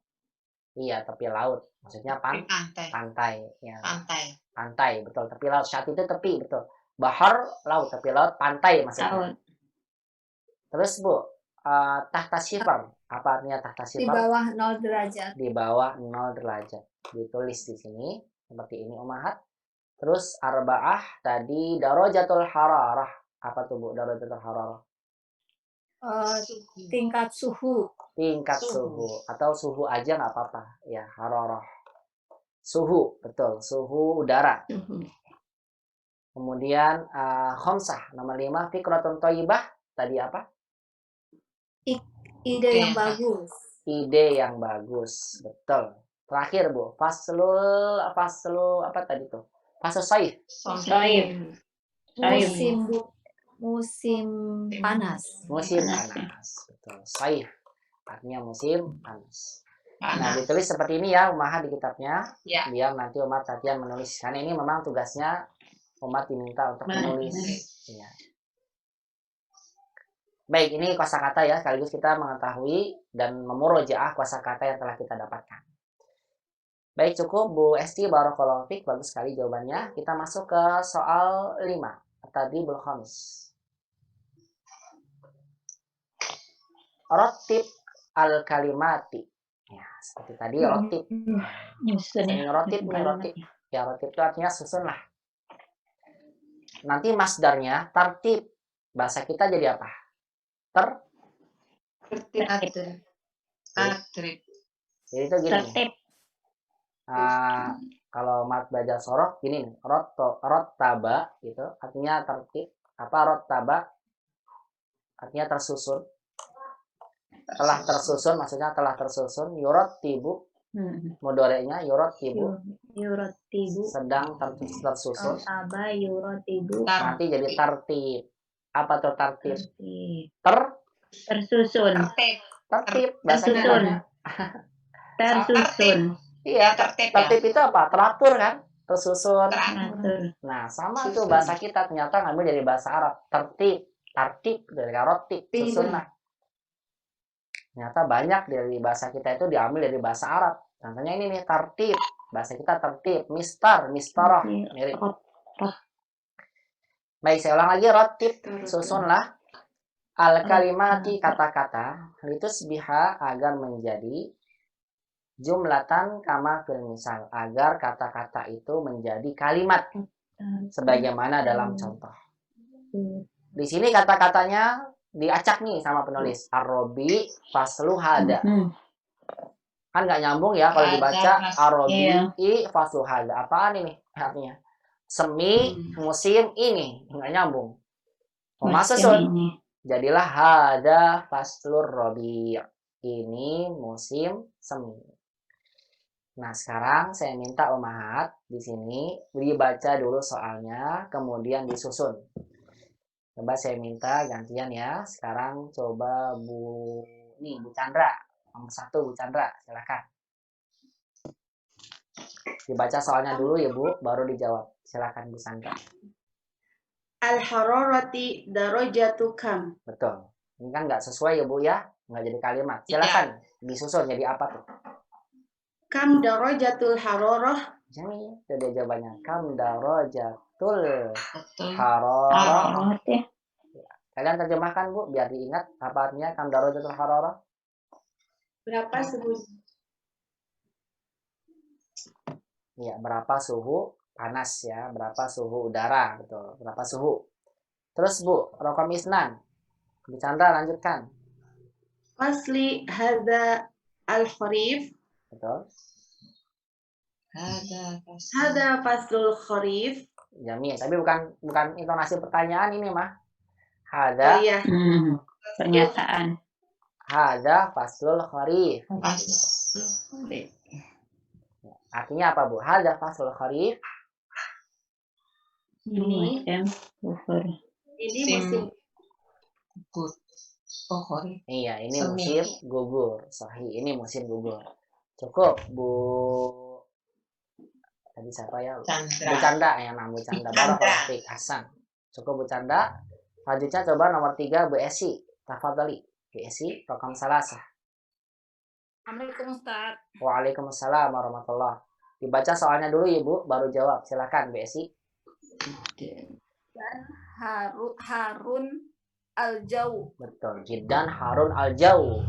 Iya, tepi laut. Maksudnya Tepi pantai. pantai. Ya, Pantai. pantai, betul. Tepi laut. Syat itu tepi, betul. Bahar, laut. Tepi laut, pantai maksudnya. Laut. Terus Bu, tahta sifar. Apa artinya tahta Di sifar? bawah 0 derajat. Di bawah 0 derajat. Ditulis di sini seperti ini Ummahat. Terus arba'ah tadi darajatul hararah. Apa tuh Bu darajatul hararah? Suhu. Tingkat suhu. Tingkat suhu atau suhu aja nggak apa-apa. Ya, hararah. Suhu, betul. Suhu udara. Kemudian khamsah, nomor 5 fikratun thayyibah. Tadi apa? Ide yang bagus. Ide yang bagus, betul. Terakhir Bu, faslu apa tadi tuh? Faslu saif. Soif. Musim panas. Musim panas, betul. Saif artinya musim panas. Nah, ditulis seperti ini ya Ummahat di kitabnya. Ya. Biar nanti umat latihan menulis. Karena ini memang tugasnya umat diminta untuk menulis. Ya. Baik, ini kosakata ya, sekaligus kita mengetahui dan memurojaah kosakata yang telah kita dapatkan. Baik, cukup Bu Esti, barakallahu fiik, bagus sekali jawabannya. Kita masuk ke soal 5, tadribul khamis. Rotib al-kalimati. Ya, seperti tadi rotib. Ini rotib, ini rotib. Ya, rotib itu artinya susun lah. Nanti masdarnya tartib. Bahasa kita jadi apa? Tertib. Jadi itu gini. Kalau mat belajar sorok gini nih, rottaba gitu artinya tertib. Apa rottaba? Artinya tersusun. Telah tersusun, maksudnya telah tersusun. Yurattibu, mudorenya yurattibu. Sedang tersusun. Rottaba yurattibu. Nanti jadi tartib. Apa tuh tartib? Tersusun. Tertib bahasanya. Tersusun. Iya, Tertib tertib itu apa? Teratur kan? Tersusun. Teratur. Nah, sama tuh bahasa kita ternyata ngambil dari bahasa Arab. Tartib dari rotib, susun lah. Ternyata banyak dari bahasa kita itu diambil dari bahasa Arab. Contohnya ini nih, tartib. Bahasa kita tertib, mistarah, mirip. Baik, saya ulang lagi, rotib, susunlah. Al-kalimati, kata-kata, litusbiha agar menjadi jumlatan kama fil misal, agar kata-kata itu menjadi kalimat sebagaimana dalam contoh. Di sini kata-katanya diacak nih sama penulis. Ar-Robi faslu hada. Kan nggak nyambung ya kalau dibaca Ar-Robi faslu hada. Apaan ini artinya? Semi musim ini nggak nyambung. Susun. Jadilah hada faslur Robi. Ini musim semi. Nah, sekarang saya minta Ummahat di sini dibaca dulu soalnya, kemudian disusun. Coba saya minta gantian ya. Sekarang coba Bu Chandra. Nomor 1 Bu Chandra, silakan. Dibaca soalnya dulu ya Bu, baru dijawab. Silakan Bu Chandra. Al-hararati darajatu kam. Betul. Ini kan nggak sesuai ya Bu ya, nggak jadi kalimat. Silakan disusun jadi apa tuh? Kam darajatul hararah. Jamil, itu dia jawabannya. Kam darajatul hararah. Kalian terjemahkan Bu, biar diingat apa artinya kam darajatul hararah. Berapa suhu? Ya, berapa suhu panas ya, berapa suhu udara, betul. Berapa suhu. Terus Bu, rokam isnan. Bu Chandra lanjutkan. Fasli hadza al-kharif. Betul. Hadza faslul kharif. Jamil, tapi bukan intonasi pertanyaan ini mah. Hadza. Oh iya. Pernyataan. Hadza faslul kharif. Artinya apa Bu? Hadza faslul kharif. Ini musim gugur. Iya, ini musim gugur. Sahih, ini musim gugur. Cukup Bu. Tadi siapa ya? Bu Chandra ya, Bu Chandra. Barakallahu fiik. Hasan. Cukup Bu Chandra. Selanjutnya coba nomor 3 Bu Esi. Tafadhali. Bu Esi, rokam salasah. Assalamualaikum Ustaz. Waalaikumsalam warahmatullah. Dibaca soalnya dulu Ibu, baru jawab. Silakan Bu Esi. Harun al-Jau. Betul. Jiddan Harun al-Jau.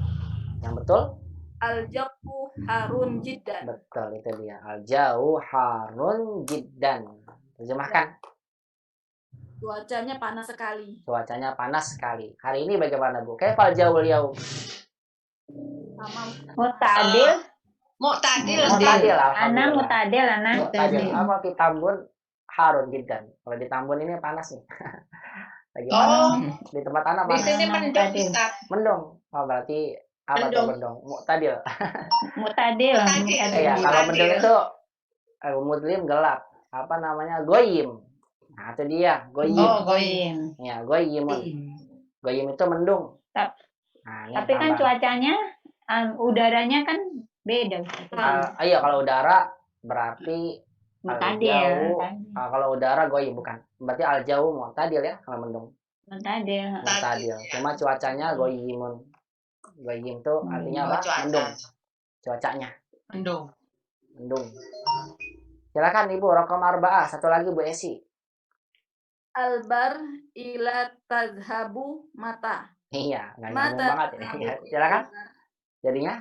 Yang betul? Al-Jau Harun jiddan. Betul, itu dia. Al-Jau Harun jiddan. Terjemahkan. Cuacanya panas sekali. Cuacanya panas sekali. Hari ini bagaimana Bu? Kaifal jawul yaum? Sama Mutadil. Mu'tadil. Mutadil, Ana alhamdulillah. mutadil ana. Mutadil. Apa ditambun Harun jiddan. Kalau ditambun ini panas nih. Lagi Oh. panas. Di tempat anak Di panas. sini mendung, Ustaz. Mendung. Oh, berarti apa tuh Mendung. mendung? Mu'tadil. Mutadil. Iya, kalau mendung itu muslim gelap. Apa namanya? Goyim. Nah, itu dia, goyim. Oh, goyim. Ya, goyimun. Goyim itu mendung. Nah, ini Tapi kan tambah. cuacanya, udaranya kan beda. Iya, kalau udara berarti Mutadil. al-jauh. Kalau udara goyim bukan. Berarti al-jauh mu'tadil ya kalau mendung. Mutadil. Mu'tadil. Cuma cuacanya goyimun. Goyim itu artinya apa? Cuaca. Mendung. Cuacanya Mendung. mendung. Silakan Ibu, raqam 4. Satu lagi Bu Esi. Albar ila tazhabu mata. Iya, nggak nyambung Mata banget ini. Ya, silakan. Jadinya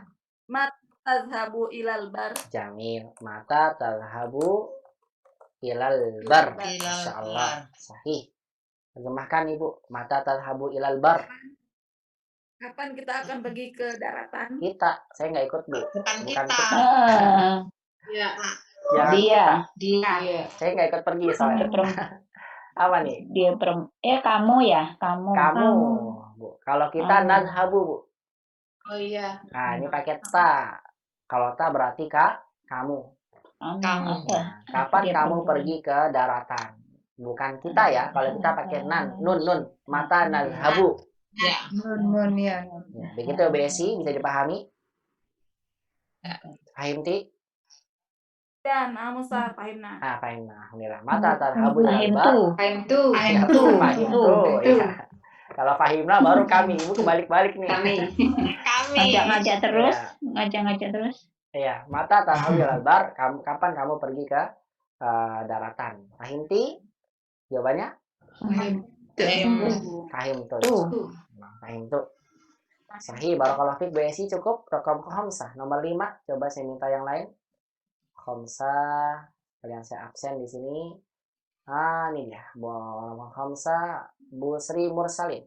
Mata tazhabu ilal bar. jamil. Mata talhabu ilal bar. Ilal Masya Allah. bar. Sahih. Terjemahkan Ibu. Mata talhabu ilal bar. Kapan kita akan pergi ke daratan? Kita. Saya nggak ikut Bu. Bukan Bukan kita. Ya. Jangan. Dia. Saya nggak ikut pergi soalnya. Apa nih? Kamu ya, kamu. Kamu. Bu. Kalau kita Kamu. nadhabu Bu. Oh iya. Nah, ini pakai ta. Kalau ta berarti kamu. Kamu. Apa? Nah, kapan Dia kamu perempuan. pergi ke daratan? Bukan kita ya. Kalau kita pakai nun. Mata nadhabu. Ya. Nun ya. Ya, begitu Bu Esi, bisa dipahami? Fahim Ti? Dan Amusa Fahimna. Ah, fahim. Alhamdulillah. Mata tarhabu Fahim ilal bar. tuh. Fahim tuh. Fahim Ya, tuh. fahim tuh. Ya. Kalau fahimna baru kami. Ibu kebalik-balik nih. Kami. Kami. Ngajak-ngajak terus. Ya. Ngajak-ngajak terus. Iya, mata tarhabu ilal bar. Kapan kamu pergi ke daratan? Fahim Ti? Jawabannya? Fahim. Fahim tuh. Tuh. Nah, fahim tuh. Sahih, barakallahu fiik. Bu Esi cukup. Raqam khamsah. Nomor 5. Coba saya minta yang lain. Khamsah. Kalian saya absen di sini. Ah, ini dia. Raqam khamsah. Bu Sri Mursalin.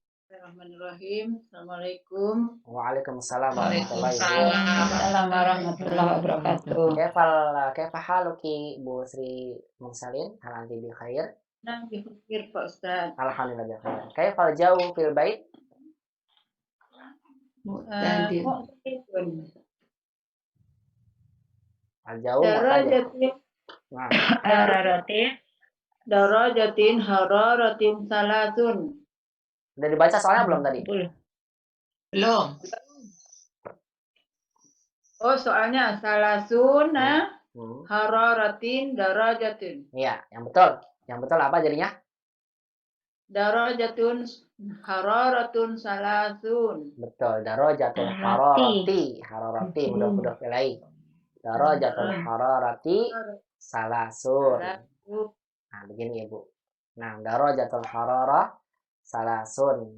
Bismillahirrahmanirrahim. Assalamualaikum. Waalaikumsalam warahmatullahi wabarakatuh. Waalaikumsalam. Assalamualaikum warahmatullahi wabarakatuh. Kaifa haluki Bu Sri Mursalin? Hal anti bi khair? Nah, dipikir Pak Ustaz. Alhamdulillah bi khair. Kaifal jauh fil bait? Mu'tadil. Mu'tadilun. Al jauh mu'tadil. Darajatin Nah, darajatin hararatin salatun. udah dibaca soalnya belum tadi? Belum. Oh, soalnya salasuna Hmm. hararatin darajatin. Iya, yang betul. Yang betul apa jadinya? Darajatun hararatun salasun. Betul. Darajatul Hararati. hararati. Mudah-mudah ilai. Darajatul hararati salasun. Nah, begini Ibu. Nah, darajatul hararah salasun.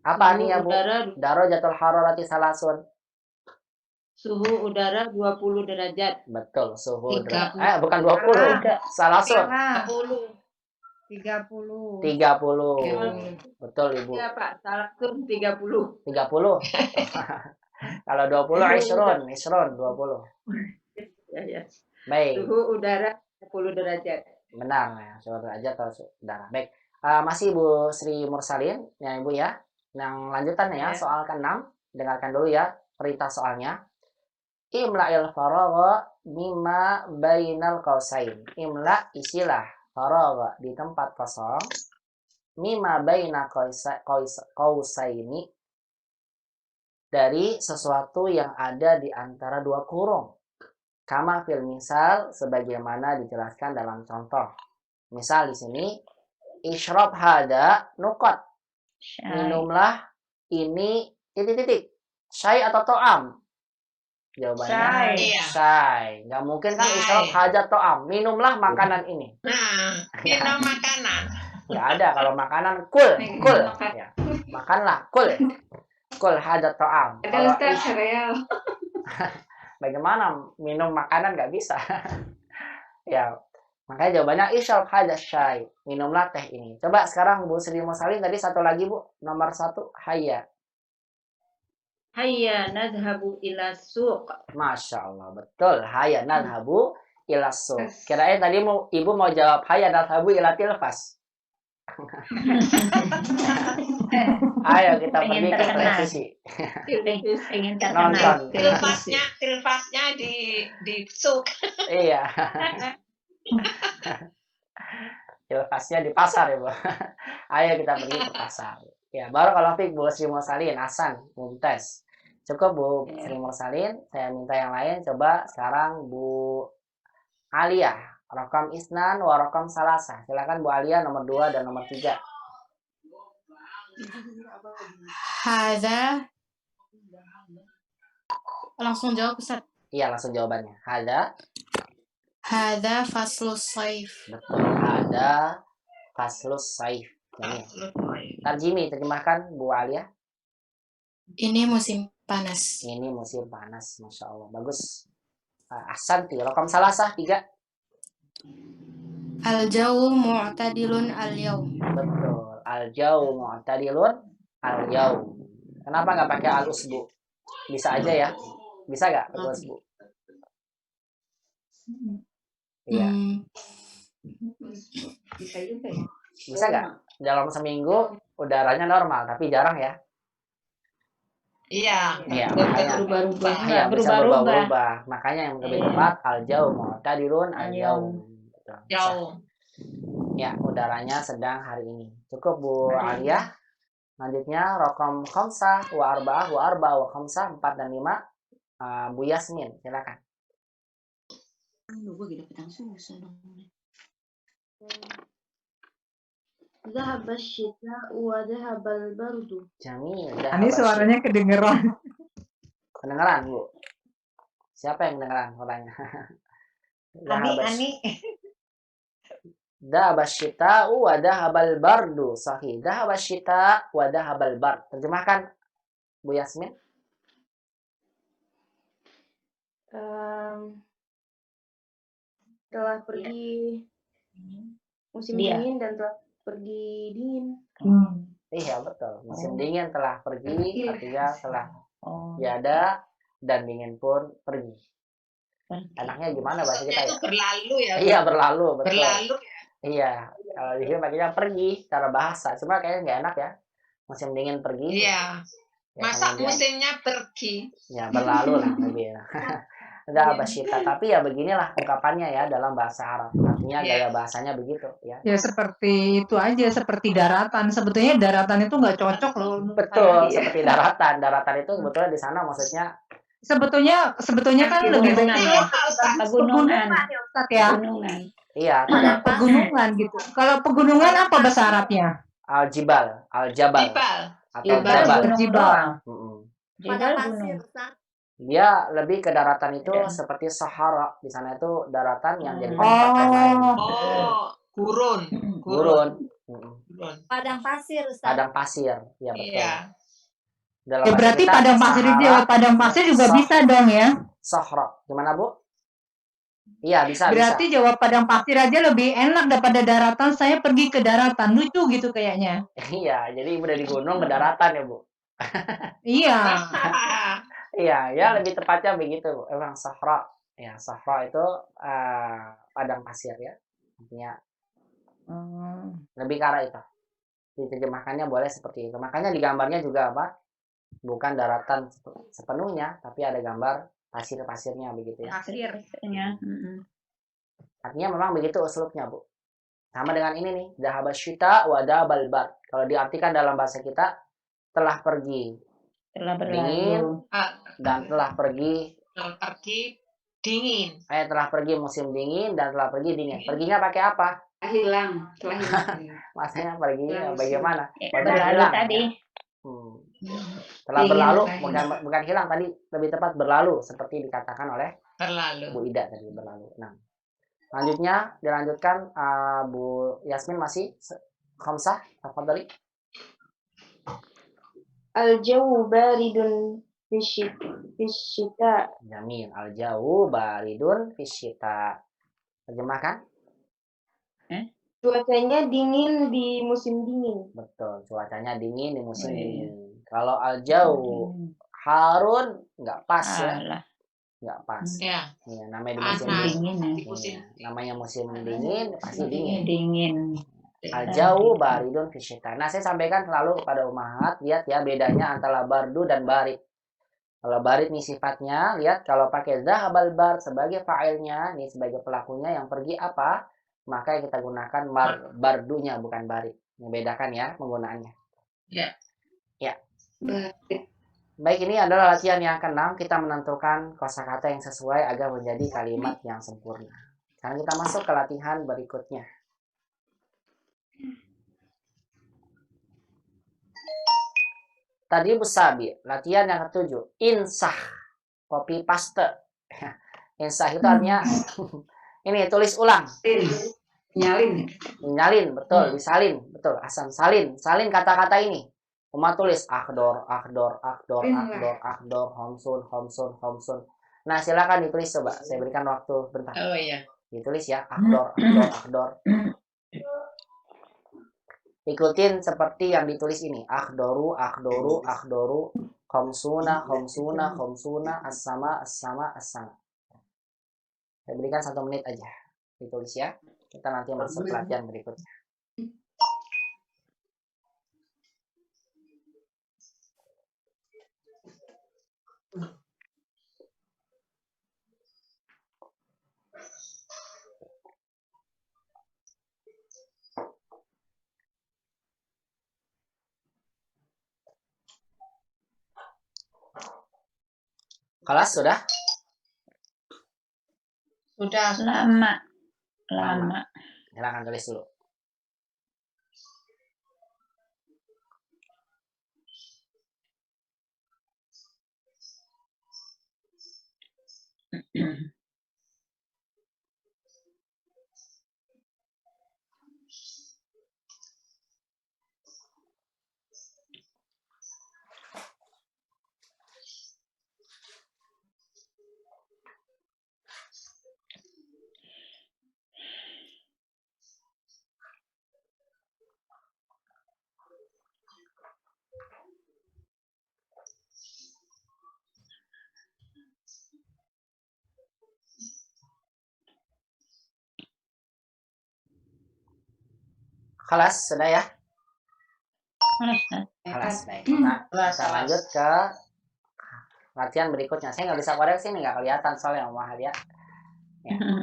Apa nih ya Bu? Darajatul hararati salasun. Suhu udara 20 derajat. Betul, suhu 30. bukan 20. Salasun. 30. 30. Betul Ibu. Iya, Pak. Salasun 30. 30. Kalau 20 isron 20. Ya, ya. Baik. Suhu udara 20 derajat. Benar ya, suhu derajat atau udara. Baik. Masih Bu Sri Mursalin ya Ibu ya. Yang lanjutan ya, Ya. soal ke-6. Dengarkan dulu ya perintah soalnya. Imla'il faragha mimma bainal qausain. Imla isilah faragha di tempat kosong. Mimma baina qausaini dari sesuatu yang ada di antara dua kurung. Kama fil misal, sebagaimana dijelaskan dalam contoh. Misal di sini, isyrab hada nukot. Syai. Minumlah ini titik-titik. Syai atau to'am? Jawabannya Syai. Iya. syai. Nggak mungkin kan Syai. isyrab hada to'am. Minumlah makanan ini. Nah, minum makanan. Nggak ada. Kalau makanan, kul. Kul. Makan. Ya. Makanlah, kul. Kul hada to'am. Ada Kalau Ustaz sereal. bagaimana minum makanan nggak bisa. Ya, makanya jawabannya isyrab hada syai. Minumlah teh ini. Coba sekarang Bu Sri Mursalin tadi satu lagi Bu. Nomor 1, hayya. Hayya nadhabu ila suq. Masya Allah, betul. Hayya nadhabu ila suq. Kirain tadi Ibu mau jawab hayya nadhabu ila tilfas. Ayo kita Pengen pergi ke terkenal. televisi. Pengen terkenal. Nonton. Tilfasnya di suk. Iya. Tilfasnya di pasar ya Bu. Ayo kita pergi ke pasar. Ya, baru kalau Fik Bu Sri Mursalin, Hasan, Mumtaz. Cukup Bu Sri Mursalin, saya minta yang lain. Coba sekarang Bu Alia, Rakam Isnan wa Rakam Salasa. Silakan Bu Alia nomor 2 dan nomor 3. Hada. Langsung jawab Ustaz. Iya, langsung jawabannya. Hada faslus saif. Betul. Ada faslus saif. Ini. Tarjimi, terjemahkan Bu Alia. Ini musim panas. Ini musim panas, Masya Allah. Bagus. Ahsanti. Rakam Salasah 3. Al-jawu mu'tadilun al-yaum. Betul. Al-jawu mu'tadilun al-yaum. Kenapa nggak pakai al-usbu? Bisa aja ya. Bisa nggak pakai usbu? Iya. Bisa juga ya. Bisa nggak? Dalam seminggu udaranya normal, tapi jarang ya. Iya. Iya, makanya. Berubah-ubah. Iya, bisa Berubah-ubah. berubah-ubah. Makanya yang lebih tepat al-jawu mu'tadilun al-yaum. Betul. Bisa. Jauh. Ya, udaranya sedang hari ini. Cukup Bu Alia. Selanjutnya Rakam Khamsah wa Arba'ah wa Arba'ah wa Khamsah 4 dan 5. Bu Yasmin, silakan. Dhahaba syita'u wa dhahabal bardu. Jamil. Ini suaranya kedengeran. Kedengeran, Bu. Siapa yang kedengeran suaranya? Ani. Dhahaba syita'u wa dhahabal bardu. Sahih. Dhahaba syita' wa dhahabal bard. Terjemahkan Bu Yasmin. Telah pergi musim Dia. dingin dan telah pergi dingin. Iya, betul. Musim dingin telah pergi, artinya telah Oh. tiada, dan dingin pun pergi. Enaknya gimana bahasa kita Maksudnya itu ya? berlalu ya. Iya, berlalu, betul. Berlalu. Iya, kalau di sini pakainya pergi secara bahasa. Cuma kayaknya nggak enak ya. Musim dingin pergi. Iya. Ya, Masa kemudian, musimnya pergi. ya berlalu lah lebih ya. Udah basyita, tapi ya beginilah ungkapannya ya dalam bahasa Arab. Artinya gaya bahasanya begitu ya. Ya seperti itu aja, seperti daratan. Sebetulnya daratan itu nggak cocok loh. menurut Betul, saya. seperti daratan. Daratan itu sebetulnya di sana maksudnya Sebetulnya kan lebih Pegunungan baik ya. Ustaz. Pegunungan. ya Ustaz ya. Pegunungan. iya, tidak Pegunungan gitu. Kalau pegunungan apa bahasa Arabnya? al-jibal, al-jabal Jibal. atau Jibal jabal. gunung Jibal. doang. Mm-mm. Jibal Pada gunung. pasir, Ustaz. Dia lebih ke daratan itu Ya. seperti Sahara. Di sana itu daratan yang jadi Hmm. tempat yang lain. Oh, gurun. Gurun. Mm-mm. Gurun. Padang pasir, Ustaz. Padang pasir, ya betul. Iya. Dalam Ya bahasa berarti kita, padang pasir Sahara, itu padang pasir juga Sah- bisa dong ya. Sahra. Gimana, Bu? Iya, bisa, Berarti bisa. jawab padang pasir aja lebih enak daripada daratan. Saya pergi ke daratan, lucu gitu kayaknya. Iya, jadi udah di gunung ke daratan ya, Bu. Iya. Iya, ya lebih tepatnya begitu, Bu. Emang Sahra. Ya, Sahra itu padang pasir ya. Artinya lebih ke arah itu. Diterjemahkannya boleh seperti itu. Makanya di gambarnya juga apa? Bukan daratan sepenuhnya, tapi ada gambar pasir-pasirnya begitu ya. Pasirnya. Artinya memang begitu uslubnya, Bu. Sama dengan ini nih, dhahaba syita wa dhahabal bard. Kalau diartikan dalam bahasa kita, telah pergi Telah dingin berlalu. dan telah pergi Pergi Dingin. Telah pergi musim dingin dan telah pergi dingin. Perginya pakai apa? Hilang, telah hilang. Maksudnya pergi Hilang musim. bagaimana? Udah Berlalu hilang, tadi. ya? Telah Dingin, berlalu, telah bukan hilang tadi, lebih tepat berlalu seperti dikatakan oleh Berlalu. Bu Ida tadi, berlalu. Nah, selanjutnya dilanjutkan Bu Yasmin masih khamsah, tafadhali. Al-jawu baridun fisyita. Jamin, al-jawu baridun fisyita. Terjemahkan? Cuacanya dingin di musim dingin. Betul, cuacanya dingin di musim dingin. Kalau al-jawu harun nggak pas ya, Alah, nggak pas. Ya. Iya, namanya di musim Panas. dingin. dingin ya. Di musim Iya, namanya musim dingin pasti dingin. Dingin. Al-jawu baridun fisyita. Nah, saya sampaikan selalu kepada ummahat, lihat ya bedanya antara bardu dan barid. Kalau barid nih sifatnya, lihat kalau pakai zahabal bar sebagai fa'ilnya, nih sebagai pelakunya yang pergi apa? Maka yang kita gunakan bardunya bukan barid. Membedakan ya penggunaannya. Ya. Ya. Baik, ini adalah latihan yang ke-6. Kita menentukan kosakata yang sesuai agar menjadi kalimat yang sempurna. Sekarang kita masuk ke latihan berikutnya. Tadi Busabi, latihan yang ke-7. Insah, copy paste. Insah itu artinya ini tulis ulang. Nyalin. Nyalin, betul, disalin, betul. Asam salin, salin kata-kata ini. Uma tulis akdor, akdor, akdor, akdor, akdor, homsun, homsun, homsun. Nah, silakan ditulis coba. Saya berikan waktu bentar. Oh iya. Ditulis ya, akdor, akdor, akdor. Ikutin seperti yang ditulis ini. Akhdoru, akhdoru, akhdoru, khomsuna, khomsuna, khomsuna, as-sama, as-sama, as-sama. Saya berikan 1 menit aja. Ditulis ya. Kita nanti masuk pelatihan berikutnya. Kelas sudah? Sudah. Lama. Silakan tulis dulu. Kelas sudah ya? Kelas, baik. Nah, kita lanjut ke latihan berikutnya. Saya nggak bisa koreksi nih, nggak kelihatan soalnya mahal ya.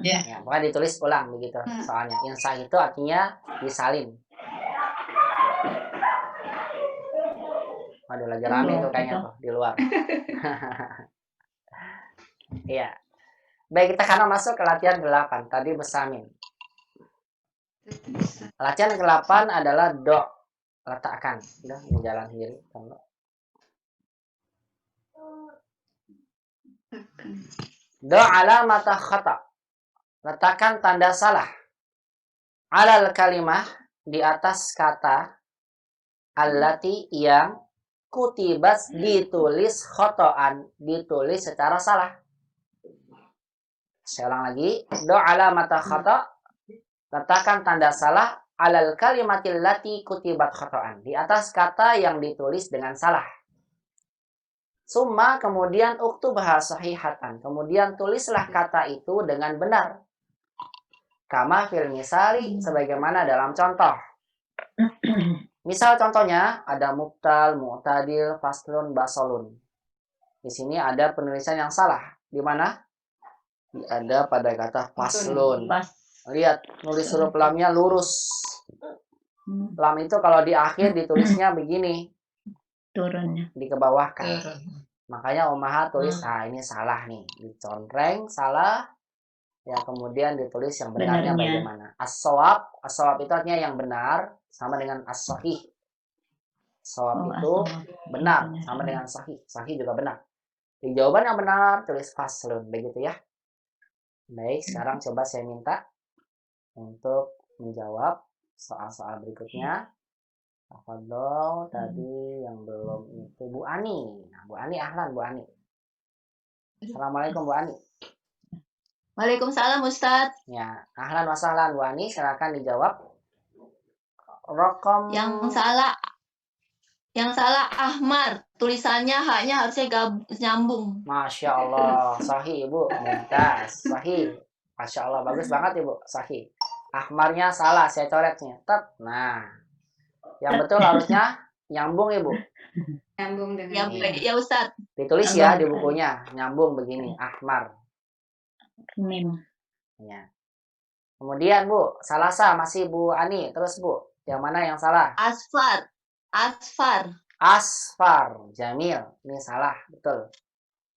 Ya, pokoknya ditulis ulang begitu. Soalnya insah itu artinya disalin. Waduh, lagi rame tuh kayaknya tuh di luar. Iya. Baik, kita karena masuk ke latihan 8. Tadi besamin. Latihan ke-8 adalah do. Letakkan. Udah, ini jalan sendiri. Do alamata khata. Letakkan tanda salah. Alal kalimah, di atas kata allati yang kutibat ditulis khotoan, ditulis secara salah. Saya ulang lagi. Do alamata khata. Letakkan tanda salah alal kalimatil lati kutibat khotoan, di atas kata yang ditulis dengan salah. Summa, kemudian uktubha sahihatan, kemudian tulislah kata itu dengan benar. Kama fil misali, sebagaimana dalam contoh. Misal contohnya ada mubtal, mu'tadil, faslun, basolun. Di sini ada penulisan yang salah. Di mana? Ada pada kata faslun. Lihat, nulis huruf lamnya lurus. Lam itu kalau di akhir ditulisnya begini. Turunnya. Dikebawahkan. Makanya Ummahat tulis, ini salah nih. Dicontreng, salah. Ya, kemudian ditulis yang benarnya Benarnya. bagaimana. As-shawab. As-shawab itu artinya yang benar. Sama dengan as-sahih. Shawab Oh, itu as-shawab. benar. Benar. Sama dengan sahih. Sahih juga benar. Di jawaban yang benar, tulis faslun. Begitu ya. Baik, sekarang coba saya minta untuk menjawab soal-soal berikutnya. Tafadhol, tadi yang belum itu Bu Ani. Nah, Bu Ani, ahlan Bu Ani. Assalamualaikum Bu Ani. Waalaikumsalam Ustadz. Ya, ahlan wa sahlan Bu Ani, silakan dijawab. Rokom Yang salah Ahmar. Tulisannya haknya harusnya nyambung. Masya Allah, sahih Ibu, mumtaz, sahih. Masya Allah, bagus banget Ibu, sahih. Ahmarnya salah, saya coretnya. Tet. Nah, yang betul harusnya nyambung Ibu. Nyambung dengan Ya Ustadz. Ditulis ya di bukunya, nyambung begini, ahmar. Mim. Ya. Kemudian Bu, salasa masih Bu Ani, terus Bu, yang mana yang salah? Asfar. Asfar, Jamil, ini salah, betul.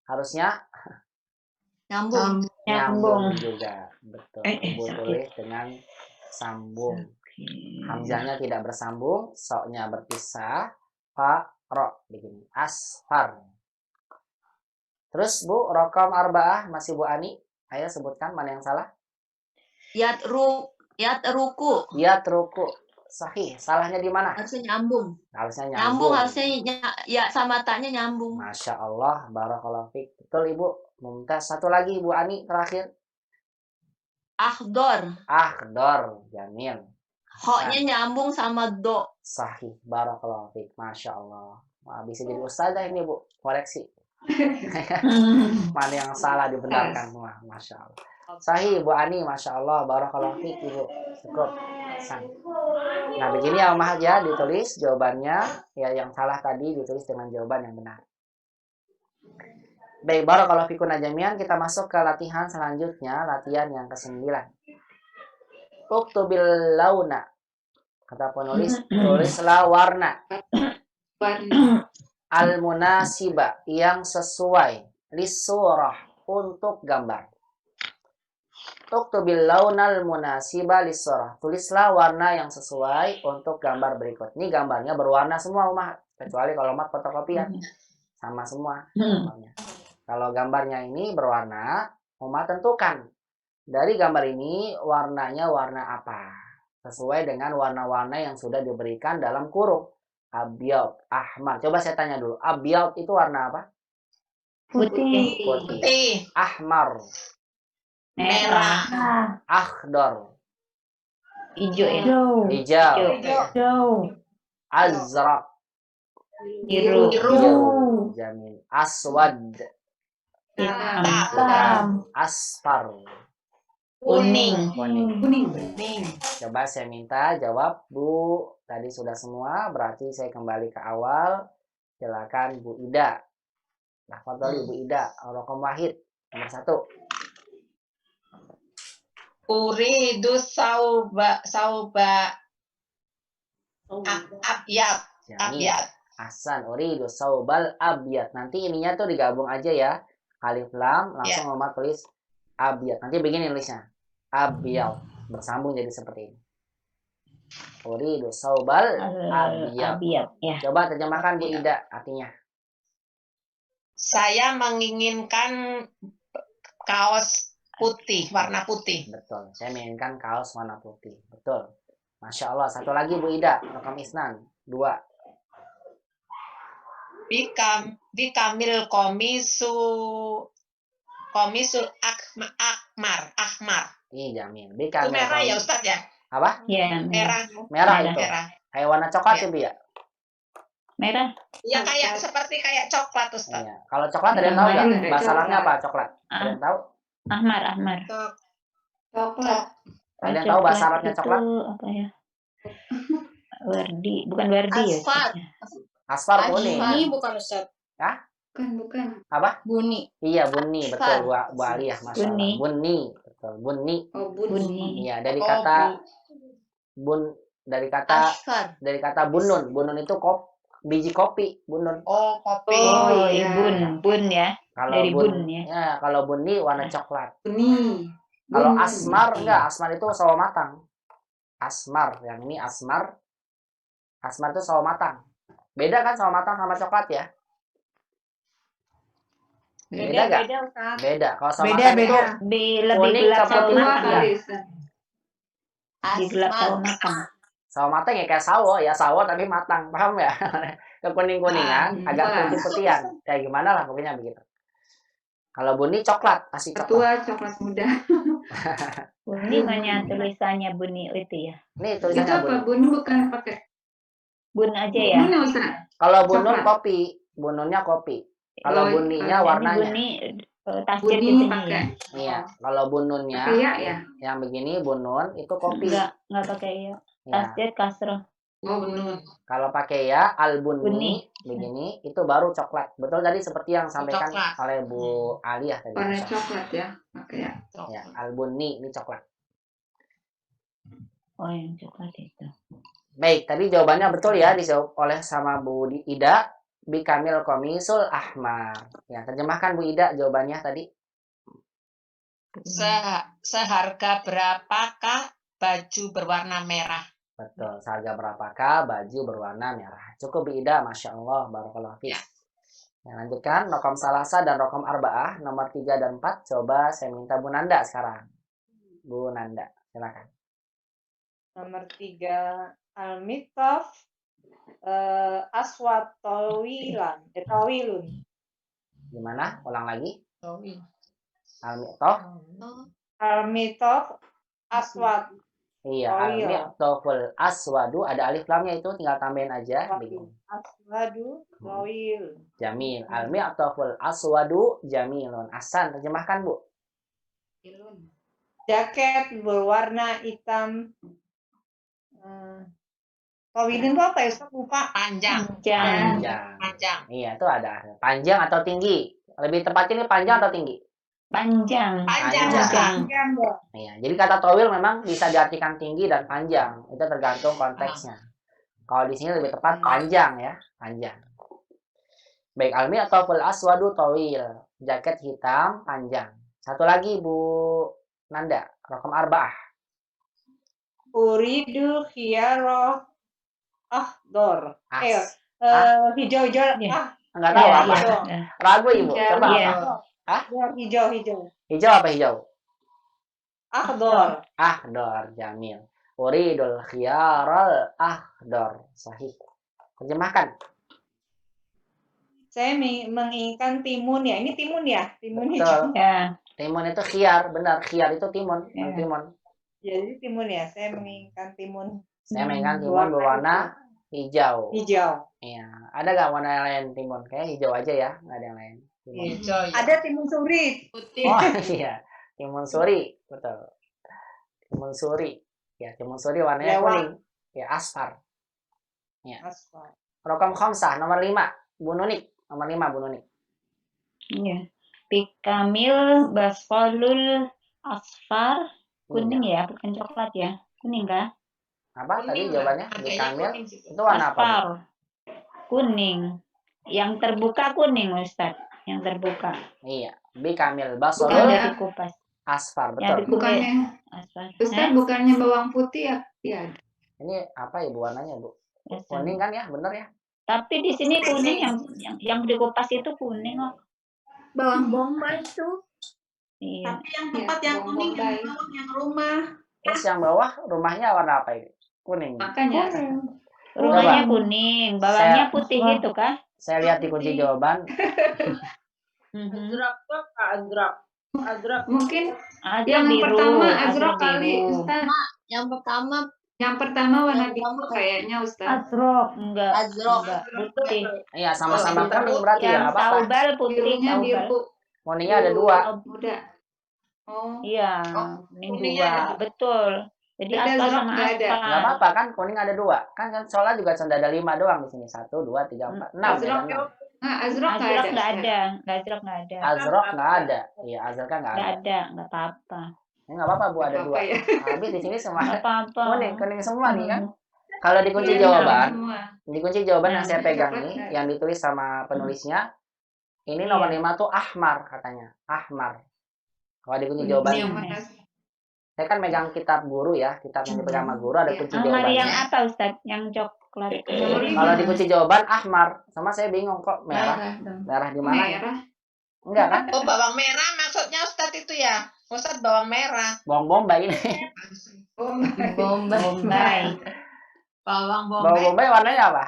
Harusnya Nyambung. nyambung juga, betul. Ibu sakit. tulis dengan sambung. Hamzahnya tidak bersambung, soknya berpisah, ro begini. Asfar. Terus Bu, rokom arba'ah masih Bu Ani. Ayo sebutkan mana yang salah. Yatruku. Yatruku. Sahih. Salahnya di mana? Harusnya nyambung. Harusnya Nyambung nyambung. harusnya ya sama taknya nyambung. Masya Allah, barakallahu fiik. Betul Ibu. Mumtaz. Satu lagi Bu Ani terakhir. Akhdor. Jamil. Hoknya nyambung sama do. Sahih. Barakallahu fiik. Masya Allah. Wah, bisa jadi ustazah ini Bu. Koreksi. Mana yang salah dibenarkan. Wah, Masya Allah. Sahih Bu Ani. Masya Allah. Barakallahu fiik Ibu. Cukup. Nah, begini ya Ummahat ya, ditulis jawabannya. Ya, yang salah tadi ditulis dengan jawaban yang benar. Baik, barakallahu fikum jami'an, kita masuk ke latihan selanjutnya, latihan yang ke-9. Uktubil launa. Kata penulis, tulislah warna. Al-munasiba, yang sesuai. Lisurah, untuk gambar. Uktubil launal munasiba lisurah. Tulislah warna yang sesuai untuk gambar berikut. Ini gambarnya berwarna semua Ummahat, kecuali kalau mat fotokopian. Sama semua gambarnya. Kalau gambarnya ini berwarna, Ummahat tentukan. Dari gambar ini warnanya warna apa? Sesuai dengan warna-warna yang sudah diberikan dalam kurung. Abyad, ahmar. Coba saya tanya dulu. Abyad itu warna apa? Putih. Putih. Ahmar. Merah. Akhdar. Hijau ya. Hijau. Azraq. Biru. Jamil. Aswad. Hitam. Asfar. Kuning. Coba saya minta jawab Bu. Tadi sudah semua, berarti saya kembali ke awal. Silakan Bu Ida. Nah, fadhali Bu Ida. Rokom wahid. Nomor 1. Uridu sauba abyad. Abyad. Hasan, uridu saubal abyad. Nanti ininya tuh digabung aja ya. Alif lam langsung Ummahat tulis abyad. Nanti begini nulisnya. Abyad. Bersambung jadi seperti ini. Uridu saubal abyad. Ya. Coba terjemahkan Bu Ida artinya. Saya menginginkan kaos putih, warna putih. Betul. Saya menginginkan kaos warna putih. Betul. Masya Allah. Satu lagi Bu Ida. Rekam isnan. 2. Bikamil komisul ahmar. Iya, Jamil. Itu merah ya Ustadz ya? Apa? Ya, Merah. Merah itu. Merah. Kayak warna coklat ya, Bu ya? merah. Ya seperti kayak coklat Ustadz. Iya. Kalau coklat ada yang tahu nggak? Bahasa Arabnya apa coklat? Ada yang tahu? Ahmar. coklat. Ada yang tahu bahasa Arabnya coklat? Itu apa ya? Wardi, bukan wardi ya. Asfar. Asfar kuning. Ini bukan Ustaz. Bukan. Apa? Buni. Iya, bunyi. Betul, Bu Aliyah. Masya Allah. Bunyi. Bunyi. Betul, bunyi. Oh, Bunyi. Iya, dari kata dari kata Asfar. bunun. Bunun itu biji kopi, Bu Nun. Oh, kopi. Oh, iya. bun ya. Kalau Dari bun, bun ya. ya, kalau buni warna coklat. Buni. Kalau Bun. asmar enggak, asmar itu sawo matang. Asmar, yang ini asmar. Asmar itu sawo matang. Beda kan sawo matang sama coklat ya? Beda nggak? Beda, Ustaz. Beda. Kalau sawo Beda, matang beda. itu Lebih kuning gelap sama sawo putih. Tua matang. kali, Ustaz. Lebih gelap sawo Asmar. matang. sawo matang ya kayak sawo, ya sawo tapi matang, paham ya? Kekuning-kuningan, Ah, agak pas. putih-putihan. Kayak gimana lah pokoknya begitu. Kalau buni coklat, pasti coklat. Tua coklat muda. Buni hanya tulisannya buni itu ya. Nih Itu tulisannya apa? buni. Buni bukan pakai. Bun aja ya. Mana, Ustaz? Kalau bunun Coklat. kopi, bununnya kopi. Kalau Oh, buninya Jadi warnanya. buni tafsir Buni gitu pakai. ya. Iya, kalau bununnya Pakai ya? yang begini bunun itu kopi. Enggak pakai ya. Ya. Tasdid kasroh. Oh, bunun. Kalau pakai ya albuni Buni. begini itu baru coklat. Betul tadi seperti yang sampaikan Coklat. oleh Bu Aliyah tadi. Warna coklat ya. Pakai ya. Ya, albuni ini coklat. Oh, yang coklat itu. Baik, tadi jawabannya betul ya dijawab oleh sama Bu Ida. Bikamil komisul ahmar. Ya, terjemahkan Bu Ida jawabannya tadi. Seharga berapakah baju berwarna merah? Betul. Seharga berapakah baju berwarna merah? Cukup Bu Ida, Masya Allah, barakallahu fiik. Ya. Ya, lanjutkan rokom salasa dan rokom arba'ah nomor 3 dan 4. Coba saya minta Bu Nanda sekarang. Bu Nanda, silakan. Nomor 3 al-mitaf aswat tawilun. Gimana? Ulang lagi. Oh, iya. Al-mi'tof. Al-mitaf aswat Iya, Tawil. al-mi'toful aswadu. Ada alif lamnya itu, tinggal tambahin aja. Begini. aswadu tawil. Jamil. Al-mi'toful aswadu jamilun. Ahsan, terjemahkan Bu. Jaket berwarna hitam. Tawilin itu apa ya? Ustaz? Lupa. Panjang. Panjang. Panjang. Iya, itu ada. Panjang atau tinggi? Lebih tepatnya ini panjang atau tinggi? Panjang. Panjang. Panjang. Panjang, ya. Iya, jadi kata towil memang bisa diartikan tinggi dan panjang. Itu tergantung konteksnya. Kalau di sini lebih tepat panjang ya, panjang. Baik, almi atau full aswadu towil. Jaket hitam panjang. Satu lagi Bu Nanda, rokom arba'ah. Uridu khiyaro ahdor. As. Hijau-hijau. Ya. Enggak tahu Iya, apa. iya. Ragu Ibu. Coba Iya. apa? Hijau-hijau. Hijau apa hijau? Ahdor. Ahdor, jamil. Uridul khiyaral ahdor. Sahih. Terjemahkan. Saya menginginkan timun ya. Ini timun ya? Timun Betul. hijau. Ya. Timun itu khiyar, benar. Khiyar itu timun. Ya. Timun. Jadi timun ya. Saya menginginkan timun Saya mainkan timun berwarna hijau. hijau. Iya. Ada nggak warna yang lain timun? Kayak hijau aja ya, nggak ada yang lain. Timun. Hijau. Ya. Ada timun suri. Putih. Oh iya, timun suri, betul. Timun suri. Ya, timun suri warnanya Lewat. kuning. Ya, asfar. Asfal. Rokom khamsah nomor 5, Bu Nunik. Nomor 5, Bu Nunik. Iya. Bikamil basfolul asfar. Kuning ya, bukan coklat ya. Kuning kah? Apa tadi Kuning jawabannya? lah. Di Harganya Kamil. kuning juga. Itu warna apa? Bu? Asfar. Kuning. Yang terbuka kuning, Ustaz. Yang terbuka. Iya, Bi Kamil Bukan basolul yang dikupas. asfar, Yang betul. dikupas. Bukannya, Asfar. Ustaz, bukannya bawang putih ya? Iya. Ini apa ya Bu warnanya, Bu? Asfar. Kuning kan ya, bener ya? Tapi di sini kuning yang dikupas itu kuning kok. Bawang bombay itu. Iya. Tapi yang Iya, tempat yang bawang kuning bombay. yang bawah, yang rumah. Terus yang bawah rumahnya warna apa ini? Kuning. Makanya. Rumahnya kuning, bawahnya Saya- putih gitu kah? Saya lihat di kunci jawaban. Mhm. Azrak. Mungkin Ada yang biru, pertama ada azraq kali, biru. Ustaz. Yang pertama Yang pertama warna Yang biru pertama kayaknya, Ustaz. Azrok, enggak. Azrok. Enggak, putih. Iya, sama-sama kuning berarti ya, Yang nggak apa-apa. taubal putih, Birunya taubal. biru Kuningnya ada 2. muda. Oh, Iya, Oh, kuning kuningnya dua, ada. betul. Jadi Beda asal azrok sama nggak ada. asal. Nggak apa-apa kan, kuning ada 2. Kan soalnya juga cuma ada 5 doang di sini. 1, 2, 3, 4, 6. Azrok. Nah, azrok nggak Azrok ada. nggak Ustaz. ada, azrok nggak ada. Azrok nggak ada. Iya, azrok nggak Nggak ada. ada, nggak apa-apa. Ini nggak apa-apa Bu, ada Nggak 2. apa-apa ya. Habis di sini semua Nggak apa-apa. kuning semua nih kan. Kalau dikunci Iya, jawaban, semua. dikunci jawaban yang Nah, saya pegang coklat ini, nggak? yang ditulis sama penulisnya, ini nomor Iya. 5 tuh ahmar katanya. Ahmar. Kalau dikunci Kuning. jawaban, Yang Kuning. mana? saya kan megang kitab guru ya, kitab yang dipegang sama guru ada Iya. kunci Ahmar yang jawabannya. apa Ustaz? Yang coklat. Nomor 5. Kalau dikunci jawaban ahmar, sama saya bingung kok merah. Merah dong. Merah di mana? Merah. Enggak kan? Oh, bawang merah maksudnya Ustadz itu ya? Ustadz bawang merah. Bawang bombay ini. Bombay. Bombay. Bombay. Bawang Bawang bombay bombay warnanya apa?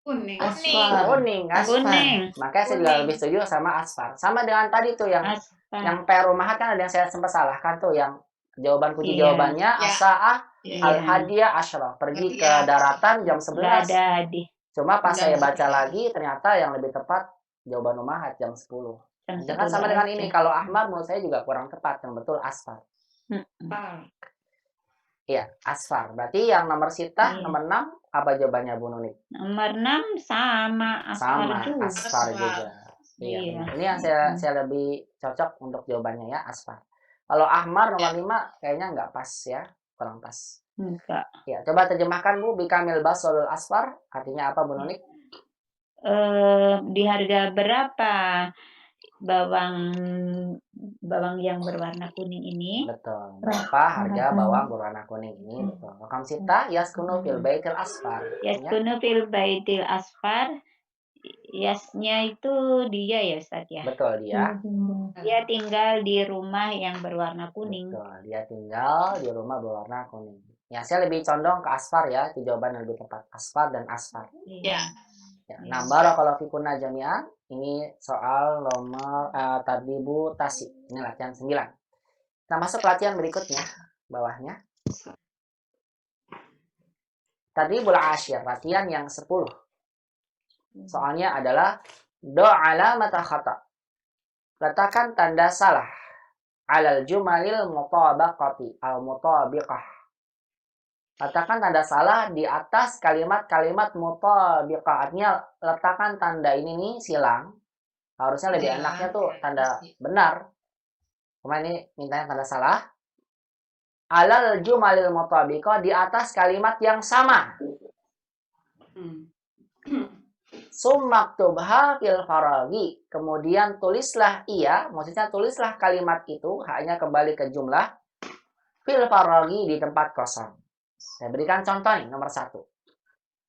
Kuning. Asfar. Kuning kan? Kuning. Makanya saya juga Kuning. lebih setuju sama asfar. Sama dengan tadi tuh yang Asfar. PR Rumahat kan ada yang saya sempat salahkan tuh yang jawaban kunci Iya. jawabannya Ya. Asa'ah Iya. Al-Hadiyah Asyrah, pergi ke Hadiyah. daratan jam Nggak 11. ada di Cuma pas Jam saya baca 11. lagi ternyata yang lebih tepat jawaban Rumahat jam 10. jam Jangan 10 sama dengan aja. ini. Kalau Ahmar menurut saya juga kurang tepat, yang betul asfar. Iya, asfar. Berarti yang nomor sitah, Iya. nomor 6 apa jawabannya Bu Nunik? Nomor 6 sama asfar Sama, juga. asfar Asfar. juga. Iya. Iya. Ini yang saya lebih cocok untuk jawabannya ya, asfar. Kalau ahmar nomor 5 kayaknya nggak pas ya, kurang pas. Enggak. Ya, coba terjemahkan Bu, bikamil basolul asfar, artinya apa Bu Nunik? Di harga berapa bawang yang berwarna kuning ini? Betul. Berapa harga bawang berwarna kuning ini? Betul. Rakam sita yaskunu fil baitil asfar. Ya. Yaskunu fil baitil asfar. Yasnya itu dia ya Ustaz ya. Betul dia. Dia tinggal di rumah yang berwarna kuning. Betul. Dia tinggal di rumah berwarna kuning. Ya, saya lebih condong ke asfar ya, itu jawaban yang lebih tepat. Asfar dan asfar. Ya. Ya. Nah, barakallahu fikunna jami'an. Ini soal nomor tadribu tasi. Ini latihan 9. Kita masuk latihan berikutnya, bawahnya. Tadribul asyir, latihan yang 10. Soalnya adalah do alamata khata. Letakkan tanda salah alal jumalil mutabaqati al mutabiqah. Letakkan tanda salah di atas kalimat-kalimat mutabiqah. Artinya letakkan tanda ini nih silang. Harusnya lebih Silang, enaknya tuh ya, tanda pasti. benar. Cuma ini mintanya tanda salah. Alal jumalil mutabiqah, di atas kalimat yang sama. Summaktubha fil faragi. Kemudian tulislah ia, maksudnya tulislah kalimat itu hanya kembali ke jumlah fil faragi, di tempat kosong. Saya berikan contoh nih, nomor 1.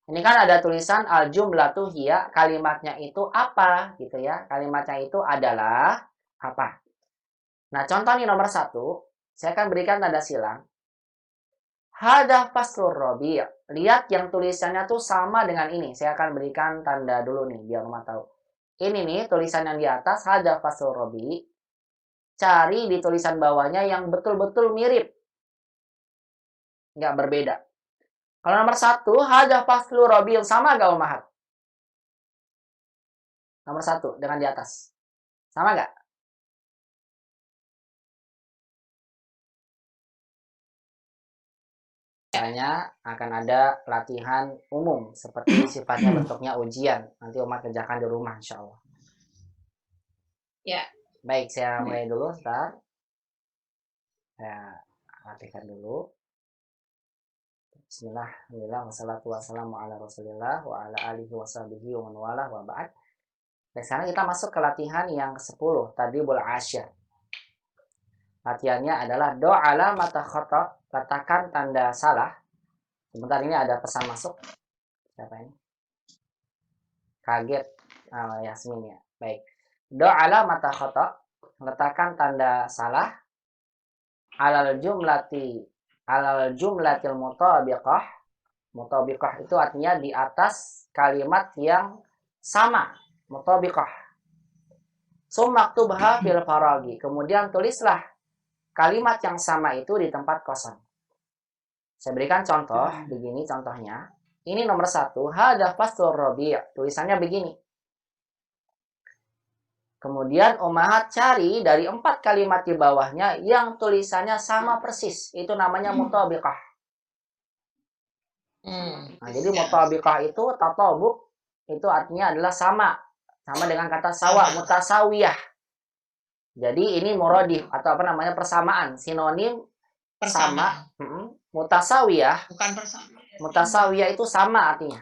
Ini kan ada tulisan al jumlatu hiya, kalimatnya itu apa gitu ya. Kalimatnya itu adalah apa. Nah, contoh nih nomor 1, saya akan berikan tanda silang. Hada faslur rabi'. Lihat yang tulisannya tuh sama dengan ini. Saya akan berikan tanda dulu nih biar Mama tahu. Ini nih tulisan yang di atas hada faslur rabi'. Cari di tulisan bawahnya yang betul-betul mirip. Nggak berbeda. Kalau nomor 1 hada faslur rabi' sama gak Umahat? Nomor 1 dengan di atas. Sama nggak? Misalnya akan ada latihan umum seperti sifatnya bentuknya ujian. Nanti Umat kerjakan di rumah insya Allah. Ya. Baik, saya mulai dulu Ustaz. Saya latihkan dulu. Bismillah, alhamdulillah, wassalatu wassalamu ala rasulillah wa ala alihi wa sahbihi wa man walah wa ba'd. Baik, sekarang kita masuk ke latihan yang 10, tadribul asyir. Latihannya adalah do alamata khata, letakkan tanda salah. Sebentar, ini ada pesan masuk. Siapa ini? Kaget. Yasmin ya. Baik. Do alamata khata, letakkan tanda salah alal jumlatil mutabiqah. Mutabiqah itu artinya di atas kalimat yang sama. Mutabiqah. Summaktubha fil faragi. Kemudian tulislah kalimat yang sama itu di tempat kosong. Saya berikan contoh, begini contohnya. Ini nomor 1, hada faslur rabi'. Tulisannya begini. Kemudian Umahat cari dari 4 kalimat di bawahnya yang tulisannya sama persis. Itu namanya mutabiqah. Nah, jadi mutabiqah itu tatabuk, itu artinya adalah sama. Sama dengan kata sawa, mutasawiyah. Jadi ini muradif atau apa namanya persamaan, sinonim sama Mutasawiyah, Bukan bersama. mutasawiyah itu sama artinya.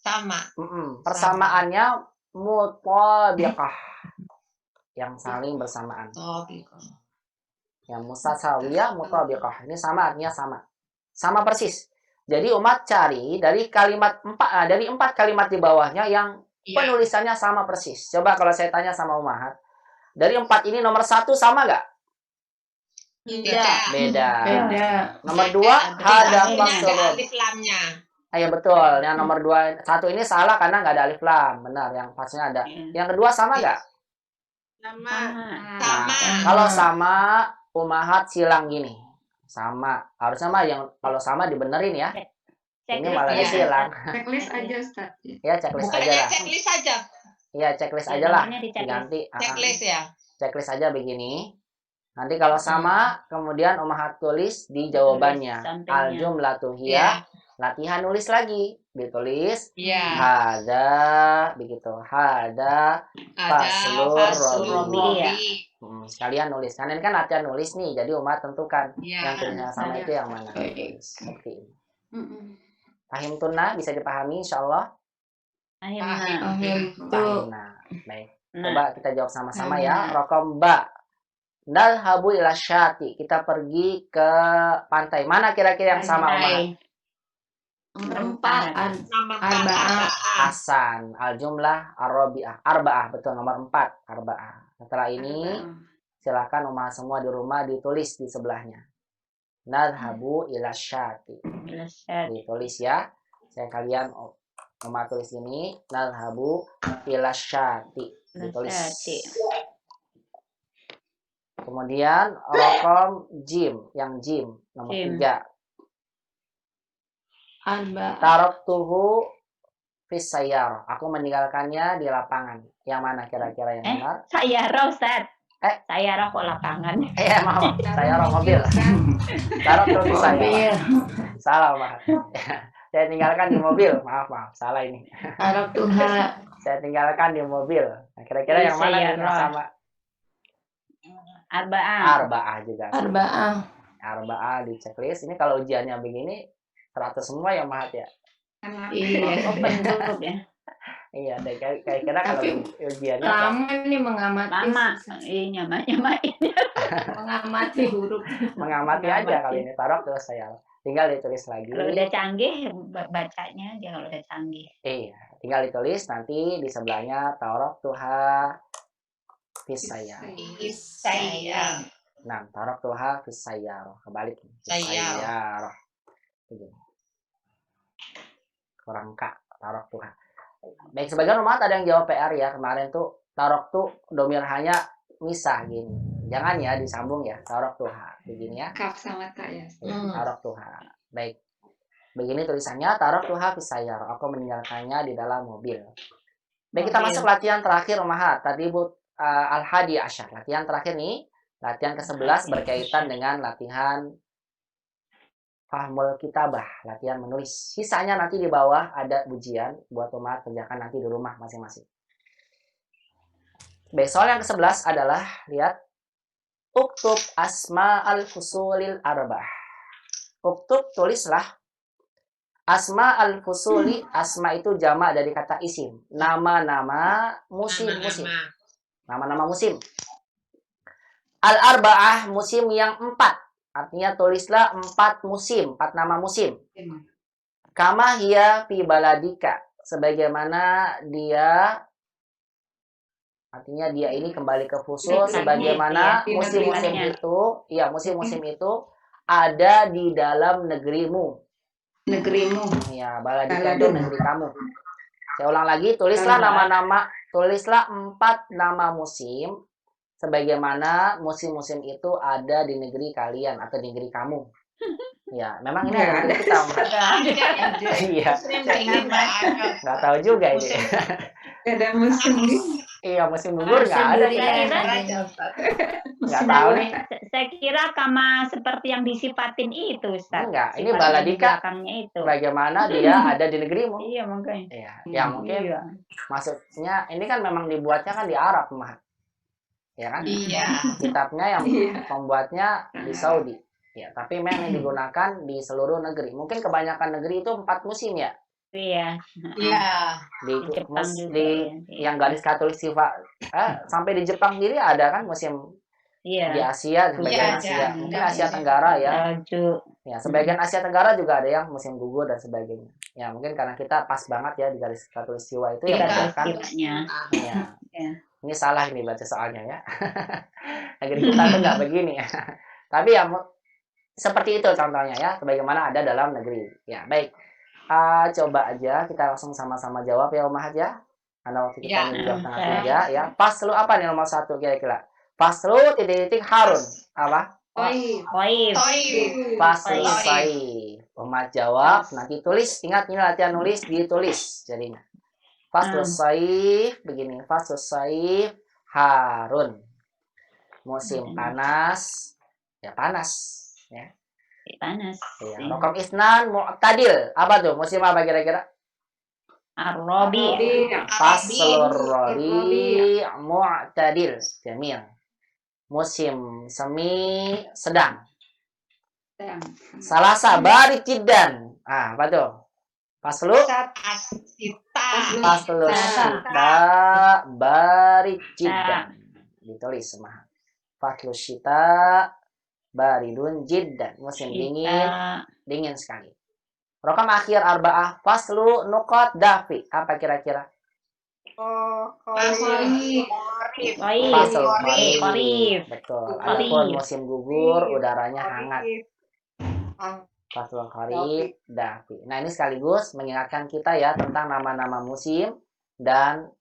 Sama. Persamaannya mutabiqah, yang saling bersamaan. Yang mutasawiyah, mutabiqah. Ini sama artinya sama. Sama persis. Jadi umat cari dari dari 4 kalimat di bawahnya yang penulisannya sama persis. Coba kalau saya tanya sama Umahat, dari 4 ini nomor 1 sama nggak? Beda. Nomor 2 ada faslun. Alif lamnya. Iya betul. Yang nomor 1 ini salah karena nggak ada alif lam. Benar, yang pasnya ada. Yang kedua sama nggak? Sama. Kalau sama, Umahat silang gini. Sama. Harusnya mah yang kalau sama dibenerin ya. Ini malah disilang. Checklist aja, Ustaz. Ya, checklist aja lah. Checklist aja. Iya, checklist aja lah. Diganti. Checklist ya. Checklist aja begini. Nanti kalau sama, kemudian Umahat tulis di jawabannya. Al-jumlatu hiya. Latihan nulis lagi. Ditulis. Hada. Begitu. Hada. Faslur Robi. Sekalian nulis. Karena ini kan latihan nulis nih. Jadi Umahat tentukan. Yang tulisnya sama itu yang mana. Seperti ini. Pahim tunna bisa dipahami insyaallah. Pahim. Nah, baik. Coba kita jawab sama-sama ya. Rokom ba. Nadhabu ila syati. Kita pergi ke pantai. Mana kira-kira yang sama Umahat? Arba'ah. Hasan. Al-jumlah ar-rabi'ah. Arba'ah. Betul, nomor 4. Arba'ah. Setelah ini, silakan Umahat semua di rumah ditulis di sebelahnya. Nadhabu ila syati. Ditulis ya. Saya kalian Umahat tulis ini. Nadhabu ila syati. Ditulis. Kemudian rokom jim, yang jim nomor 3. Taraktuhu fis sayyarah. Aku meninggalkannya di lapangan. Yang mana kira-kira yang benar? Sayyarah, Ustaz. Sayyarah kok lapangan. Maaf. Sayyarah mobil. Taraktuhu fis sayyarah. Salah, Mas. Saya tinggalkan di mobil. Maaf. Salah ini. Taraktuha. Saya tinggalkan di mobil. Nah, kira-kira yang mana yang sama? Arba'ah juga. Arba'ah di checklist. Ini kalau ujiannya begini 100 semua ya Mahat ya. Iya, open book ya. Iya, kira-kira kalau ujiannya Lama nih mengamati. Nyamain. Mengamati huruf. Mengamati aja kali ini. Taruh terus saya. Tinggal ditulis lagi. Kalau udah canggih bacanya aja kalau udah canggih. Iya, tinggal ditulis nanti di sebelahnya Taurah Tuha Fisayar. Nah, Taurah Tuha Fisayar. Kebalik. Fisayar. Begini. Kurang kak. Taurah Tuha. Baik, sebagian umat ada yang jawab PR ya. Kemarin tuh Taurah tuh domir hanya misah gini. Jangan ya disambung ya. Taurah Tuha. Begini ya. Kaf sama ta ya. Taurah Tuha. Baik. Begini tulisannya. Taurah Tuha Fisayar. Aku meninggalkannya di dalam mobil. Baik, kita masuk latihan terakhir Umahat. Tadi Al-Hadi Asyar. Latihan terakhir nih. Latihan ke-11 berkaitan dengan latihan Fahmul Kitabah. Latihan menulis. Sisanya nanti di bawah ada ujian. Buat Umahat kerjakan nanti di rumah masing-masing. Baik, soal yang ke-11 adalah, lihat. Uktub asma al-fusulil arba'ah. Uktub, tulislah. Asma al-fusuli. Asma itu jamak dari kata isim. Nama-nama musim-musim. Nama-nama musim. Al-arba'ah, musim yang 4. Artinya tulislah 4 musim, 4 nama musim. Kama hiya fi baladika. Sebagaimana dia, artinya dia ini kembali ke fusul. Sebagaimana musim-musim itu, ya musim-musim itu ada di dalam negerimu. Ya, baladika itu negeri kamu. Saya ulang lagi, tulislah nama-nama. Tulislah 4 nama musim sebagaimana musim-musim itu ada di negeri kalian atau di negeri kamu. Ya, memang ini ada negeri kita. Iya. Nggak tahu juga ini. Ada musim. Iya, musim gugur nggak ada. Nggak tahu nih. Saya kira kama seperti yang disipatin itu, Ustaz. Enggak, ini baladika. Bagaimana dia ada di negerimu. Iya, makanya. Iya, ya mungkin maksudnya ini kan memang dibuatnya kan di Arab, Mah. Ya kan? Iya. Kitabnya yang membuatnya di Saudi. Ya, tapi memang digunakan di seluruh negeri. Mungkin kebanyakan negeri itu 4 musim ya. Iya. Iya. Di, Di Jepang juga di ya. yang garis katulistiwa sampai di Jepang sendiri ada kan musim di Iya. Asia, sebagian Iya, Asia, ada. mungkin Ada Asia musim. Tenggara ya. Salju. Ya, sebagian Asia Tenggara juga ada yang musim gugur dan sebagainya. Ya, mungkin karena kita pas banget ya di garis katulistiwa itu Di yang garis menggunakan. istilahnya. Ya, Ya. ini salah ini baca soalnya ya. Negeri kita tuh nggak begini ya. Tapi ya seperti itu contohnya ya, sebagaimana ada dalam negeri. Ya, baik. Coba aja kita langsung sama-sama jawab ya Ummahat ya. Karena waktu kita Ya. ini jam setengah Oke. 3 ya. Faslu apa nih nomor 1 kira-kira? Faslu titik-titik Harun. Apa? Toib. Toib. Toib. Faslu Toib. Saif. Ummahat jawab, nanti tulis. Ingat ini latihan nulis, ditulis jadinya. Faslu Saif begini. Faslu Saif Harun. Musim panas ya panas ya. Panas. Ya, Rokam Isnan Mu'tadil. Apa tuh? Musim apa kira-kira? Ar-Rabi. Faslur Rabi' Mu'tadil. Jamil. Musim semi sedang. Salasa barid jiddan. Apa tuh? Faslu Asita. Faslu syita barid jiddan. Ditulis semua. Faslu syita baridun jiddan. Musim dingin, dingin sekali. Rokam akhir arba'ah faslu nukot dafi. Apa kira-kira? Korif. Faslu Qorif. kharif. Betul. Adapun musim gugur udaranya hangat. Faslu kharif dafi. Nah, ini sekaligus mengingatkan kita ya tentang nama-nama musim dan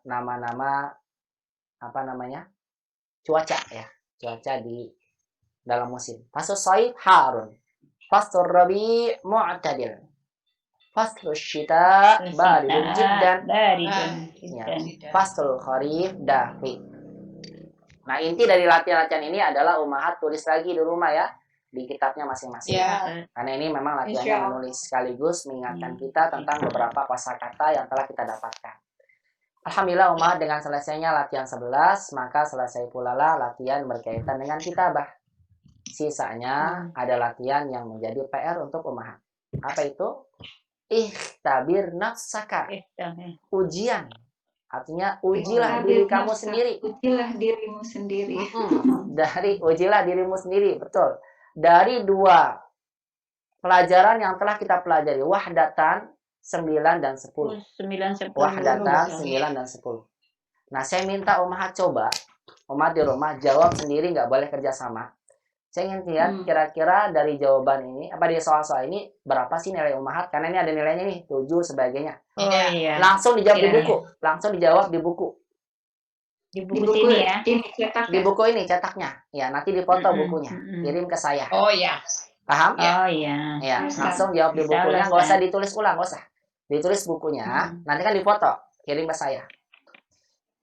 nama-nama apa namanya? Cuaca ya. Cuaca di dalam musim. Faslu shaif Harun. Faslu rabi mu'tadil. Faslu syita baridun jiddan. Baridun Ya. jiddan. Faslu kharif dafi. Nah, inti dari latihan-latihan ini adalah Ummahat tulis lagi di rumah ya, di kitabnya masing-masing. Ya. Karena ini memang latihannya menulis sekaligus mengingatkan kita tentang beberapa kosakata yang telah kita dapatkan. Alhamdulillah Ummahat dengan selesainya latihan 11, maka selesai pula lah latihan berkaitan dengan kitabah. Sisanya ada latihan yang menjadi PR untuk Ummahat. Apa itu? Ikhtabir nafsaka. Ujian. Artinya ujilah diri kamu sendiri. Ujilah dirimu sendiri. Ujilah dirimu sendiri, betul. Dari 2 pelajaran yang telah kita pelajari, wahdatan 9 dan 10. 9, 10. Wahdatan 9 dan 10. Nah, saya minta Ummahat coba, Ummahat di rumah jawab sendiri, nggak boleh kerjasama. Saya ingin lihat kira-kira dari jawaban ini, di soal-soal ini, berapa sih nilai Ummahat? Karena ini ada nilainya nih, 7 sebagainya. Oh iya. Langsung dijawab di Iya. buku. Langsung dijawab di buku. Di buku sini ya. Ini cetak Di buku ini cetaknya. Ya, nanti dipoto bukunya. Kirim ke saya. Oh ya. Paham? Oh iya. Ya, langsung jawab di Bisa, bukunya, Ustaz. nggak usah ditulis ulang, nggak usah. Ditulis bukunya, nanti kan dipoto, kirim ke saya.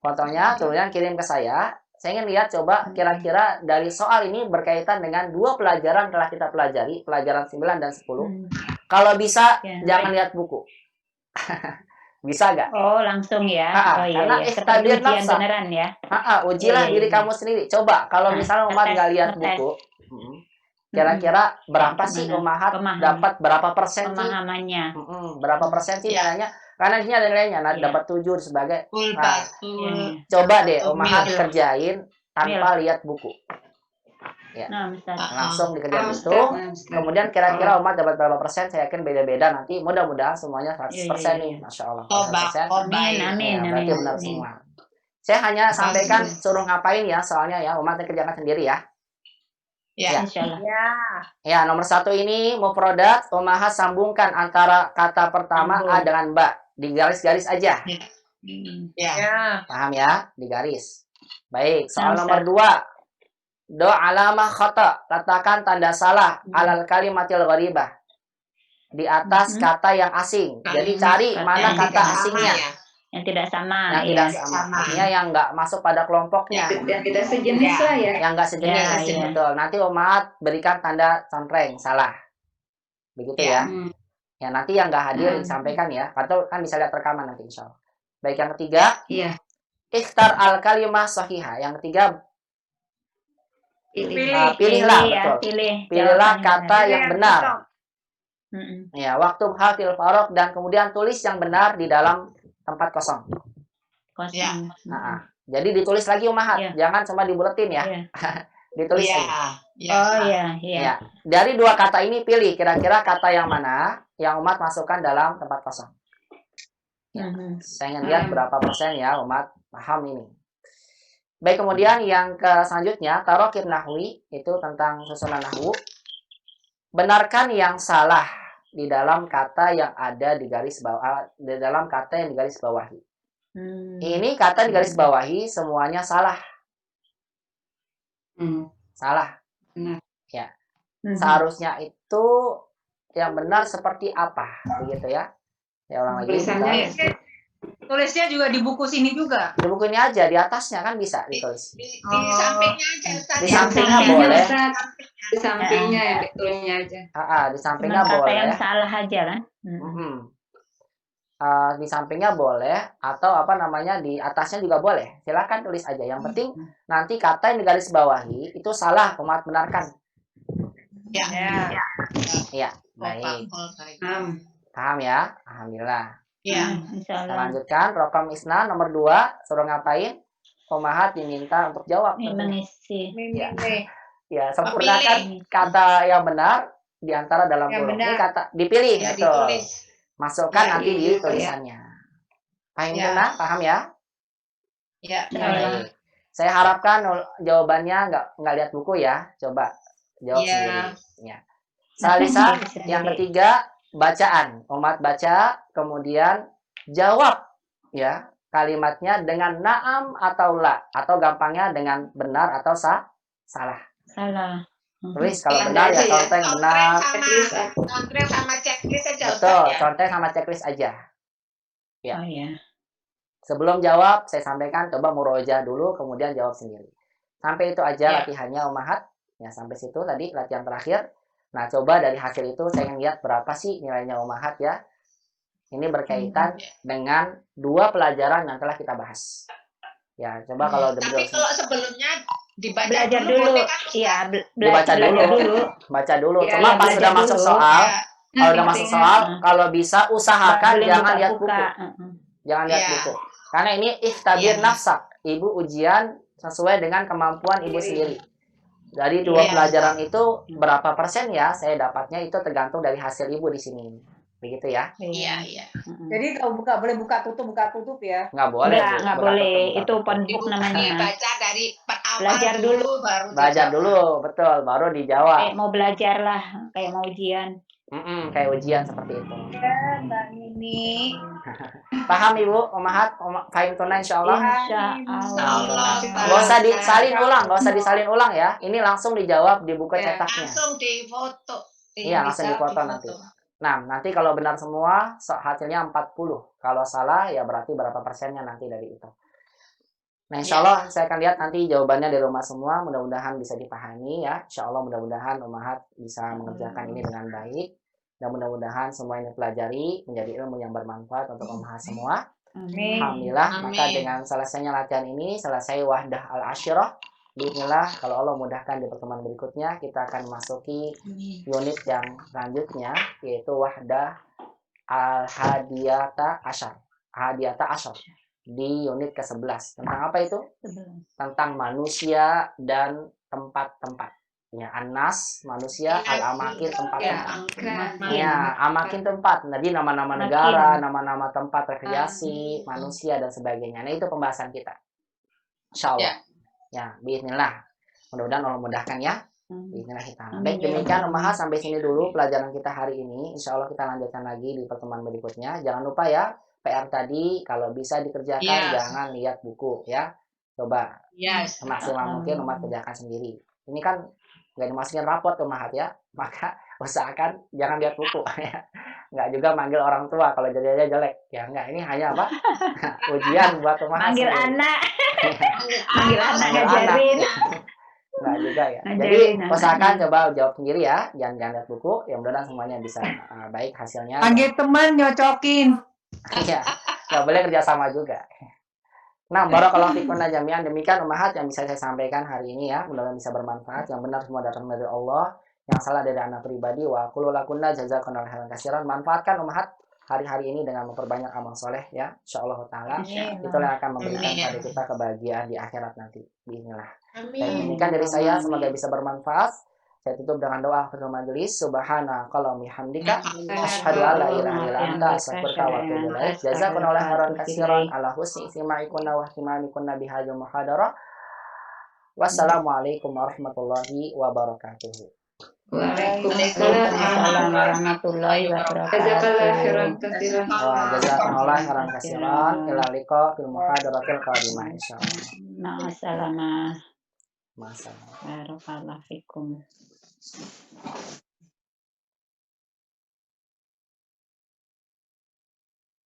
Fotonya, kemudian kirim ke saya. Saya ingin lihat coba kira-kira dari soal ini berkaitan dengan 2 pelajaran telah kita pelajari, pelajaran 9 dan 10. Kalau bisa, Ya. jangan lihat buku. Bisa nggak? Oh langsung ya. Oh iya. Karena Iya. Seperti ikhtabir ujian nafsa. beneran ya. Ujilah Iya, diri iya. kamu sendiri. Coba, kalau misalnya Ummahat nggak lihat ngetes. buku, kira-kira berapa sih Gimana? Ummahat Pemahaman. dapat berapa persen sih? Pemahamannya. Berapa persen sih Ya. nilainya? Karena di sini ada nilainya, Iya. dapat 7 sebagai. Full Nah, batul. coba deh Mil. Ummahat kerjain tanpa lihat buku. Nah, Ustaz. Langsung dikerjain itu. Ustaz. Kemudian kira-kira Ummahat dapat berapa persen? Saya yakin beda-beda nanti. Mudah-mudahan semuanya 100% nih. Masya Allah. Toba. 100%. Amin, amin, Ya, berarti amin. benar Amin. semua. Saya hanya sampaikan suruh ngapain ya, soalnya ya Ummahat kerjakan sendiri ya. Ya. Insyaallah. Ya, nomor 1 ini mufradat, Ummahat sambungkan antara kata pertama A dengan ba. Di garis-garis aja. Ya. Paham ya? Di garis. Baik, soal Nah, nomor 2. Do alamah khata. Letakkan tanda salah alal kalimatil gharibah. Di atas kata yang asing. Jadi cari mana kata asingnya. Yang tidak sama. Yang tidak sama. Artinya yang nggak masuk pada kelompoknya. Dan tidak sejenis lah ya. Yang nggak sejenis. Ya, ya. Betul. Nanti Ummahat berikan tanda contreng. Salah. Begitu ya. Ya, nanti yang nggak hadir disampaikan ya. Atau kan bisa lihat rekaman nanti insya Allah. Baik, yang ketiga. Iya. Ikhtar al-kalimah sahihah. Yang ketiga, Pilih. Pilihlah, ya, betul. pilih. Pilihlah jawaban yang kata benar. yang benar. Mm-mm. Ya, waktu hafil farok dan kemudian tulis yang benar di dalam tempat kosong. Kosong. Ya. Nah, jadi ditulis lagi Umahat, Ya. jangan cuma dibuletin ya. Iya. Ditulis Iya. lagi. Iya. Oh Sa. iya, iya. Ya. Dari dua kata ini pilih kira-kira kata yang mana yang umat masukkan dalam tempat kosong. Ya. Mhm. Saya ingin lihat berapa persen ya umat paham ini. Baik, kemudian yang ke selanjutnya tarokib nahwi itu tentang susunan nahwu. Benarkan yang salah di dalam kata yang ada di garis bawah, di dalam kata yang digaris bawahi. Ini kata digaris bawahi semuanya salah. Salah. Benar. Ya. Mhm. Seharusnya itu yang benar seperti apa, begitu ya? Saya ulang lagi. Tulisannya ya. bentar. Tulisnya juga di buku sini juga. Di buku ini aja, di atasnya kan bisa ditulis. Di sampingnya aja Ustaz. Di ya. sampingnya Sampingnya, boleh. Ustaz. Di sampingnya ya, betulnya aja. Di sampingnya Cuma kata boleh. yang salah aja kan. Di sampingnya boleh atau apa namanya di atasnya juga boleh. Silakan tulis aja. Yang penting nanti kata yang digaris bawahi itu salah, umat benarkan. Ya. Ya. Iya, baik. Paham. Paham ya? Alhamdulillah. Ya. Kita Insya Allah. lanjutkan. Rokam Isna nomor 2. Suruh ngapain? Umahat diminta untuk jawab. Ini mengisi. Ya. Ya, sempurnakan kata yang benar di antara dalam Yang huruf. Ini benar. kata dipilih, Ya, betul. ditulis. Masukkan Ya, nanti di gitu ya. tulisannya. Paham Ya. benar? Paham ya? Ya. Baik. Saya harapkan jawabannya nggak lihat buku ya. Coba jawab Ya. sendiri. Ya. Salisa, Sendiri. yang ketiga bacaan. Umat baca, kemudian jawab ya kalimatnya dengan naam atau la, atau gampangnya dengan benar atau salah. Salah. Tulis kalau Yang benar aja ya ya. contoh yang benar. Control sama checklist aja Ustaz, Betul, ya. contoh sama checklist aja. Ya. Oh ya. Sebelum jawab, saya sampaikan coba murojaah dulu, kemudian jawab sendiri. Sampai itu aja Ya. latihannya Umahat. Ya, sampai situ tadi latihan terakhir. Nah, coba dari hasil itu saya ingin lihat berapa sih nilainya Umahat ya. Ini berkaitan dengan 2 pelajaran yang telah kita bahas. Ya, coba kalau Tapi kalau sebelumnya dibaca Belajar dulu, dulu. boleh kan Ustaz? Iya, Dibaca belajar dulu. dulu. baca dulu. Ya, Cuma pas belajar sudah masuk dulu. soal, Ya. kalau udah masuk soal, kalau bisa usahakan Boleh jangan lihat buku. buka-buka. Jangan lihat Iya. buku. Karena ini ikhtabir Iya. nafsak. Ibu ujian sesuai dengan kemampuan ibu sendiri. Dari 2 Iya. pelajaran itu berapa persen ya saya dapatnya itu tergantung dari hasil ibu di sini. Begitu ya. Iya, iya. Jadi kalau boleh buka tutup ya. Nggak boleh. Bu. Nggak Buka boleh. tutup, buka Itu tutup. ponbook namanya. Dibaca dari pertama Belajar dulu. baru Belajar dijawab. dulu, betul. Baru dijawab. Kayak mau belajar lah, kayak mau ujian. Kayak ujian seperti itu. Mbak Nini. Paham Ibu? Umahat? Fahim tunai insya Allah? Insya Allah. Allah. Nggak usah disalin ulang, nggak usah disalin ulang ya. Ini langsung dijawab di buku Ya, cetaknya. Langsung difoto. Iya, langsung difoto nanti. Nah, nanti kalau benar semua, hasilnya 40. Kalau salah, ya berarti berapa persennya nanti dari itu. Nah, insya Allah saya akan lihat nanti jawabannya di rumah semua. Mudah-mudahan bisa dipahami ya. Insya Allah mudah-mudahan Umahat bisa mengerjakan ini dengan baik. Dan mudah-mudahan semua yang dipelajari menjadi ilmu yang bermanfaat untuk Umahat semua. Amin. Alhamdulillah. Maka Amin. dengan selesainya latihan ini, selesai wahdah al-asyirah. Bismillah, kalau Allah mudahkan di pertemuan berikutnya, kita akan masuki unit yang selanjutnya, yaitu wahdah al-hadiyata asyar. Hadiyata asyar. Di unit ke-11. Tentang apa itu? Tentang manusia dan tempat-tempat. Ya, anas, manusia, al-amakin, tempat-tempat. Ya, amakin tempat. Jadi nama-nama negara, nama-nama tempat rekreasi, manusia, dan sebagainya. Nah, itu pembahasan kita. Insya Allah. Ya, bismillah. Mudah-mudahan Allah mudahkan ya. Bismillah kita. Baik, demikian Umahat sampai sini dulu pelajaran kita hari ini. Insya Allah kita lanjutkan lagi di pertemuan berikutnya. Jangan lupa ya, PR tadi kalau bisa dikerjakan jangan lihat buku ya. Coba semaksimal mungkin Umahat kerjakan sendiri. Ini kan nggak dimasukin rapot Umahat ya. Maka usahakan jangan lihat buku ya. Nggak juga manggil orang tua kalau jadinya jelek. Ya enggak, ini hanya apa? Ujian buat Umahat. Manggil sendiri. anak. Manggil anak Manggil ngajarin. Enggak juga ya. Ngajarin Jadi anak. usahakan coba jawab sendiri ya. Jangan lihat buku. Ya mudah-mudahan semuanya bisa baik hasilnya. Panggil teman nyocokin. Iya. Nggak boleh kerjasama juga. Nah, barakallahu fikunna jami'an. Demikian ummahat yang bisa saya sampaikan hari ini ya. Mudah-mudahan bisa bermanfaat. Yang benar semua datang dari Allah, yang salah dari anak pribadi. Wa qulu lakunna jazakumullahu khairan katsiran. Manfaatkan ummahat hari-hari ini dengan memperbanyak amal soleh ya. Insyaallah taala. Itulah yang akan memberikan pada kita kebahagiaan di akhirat nanti. Bismillah. Amin. Demikian dari saya, semoga bisa bermanfaat. Saya tutup dengan doa akhir majelis. Subhanakallahumma hamdika asyhadu an la ilaha illa anta astaghfiruka wa atubu ilaik. Jazakumullahu khairan katsiran ala husni istima'ikunna wa ihtimamikunna bihadzal muhadarah. Wassalamualaikum warahmatullahi wabarakatuh. Waalaikumsalam warahmatullahi Jazakallah khairan wabarakatuh. katsiran. Wa jazakumullahu khairan katsiran. Ila liqa fil muhadaratil qadimah insyaallah. Ma'assalamah. Masalah. Barakallahu fikum.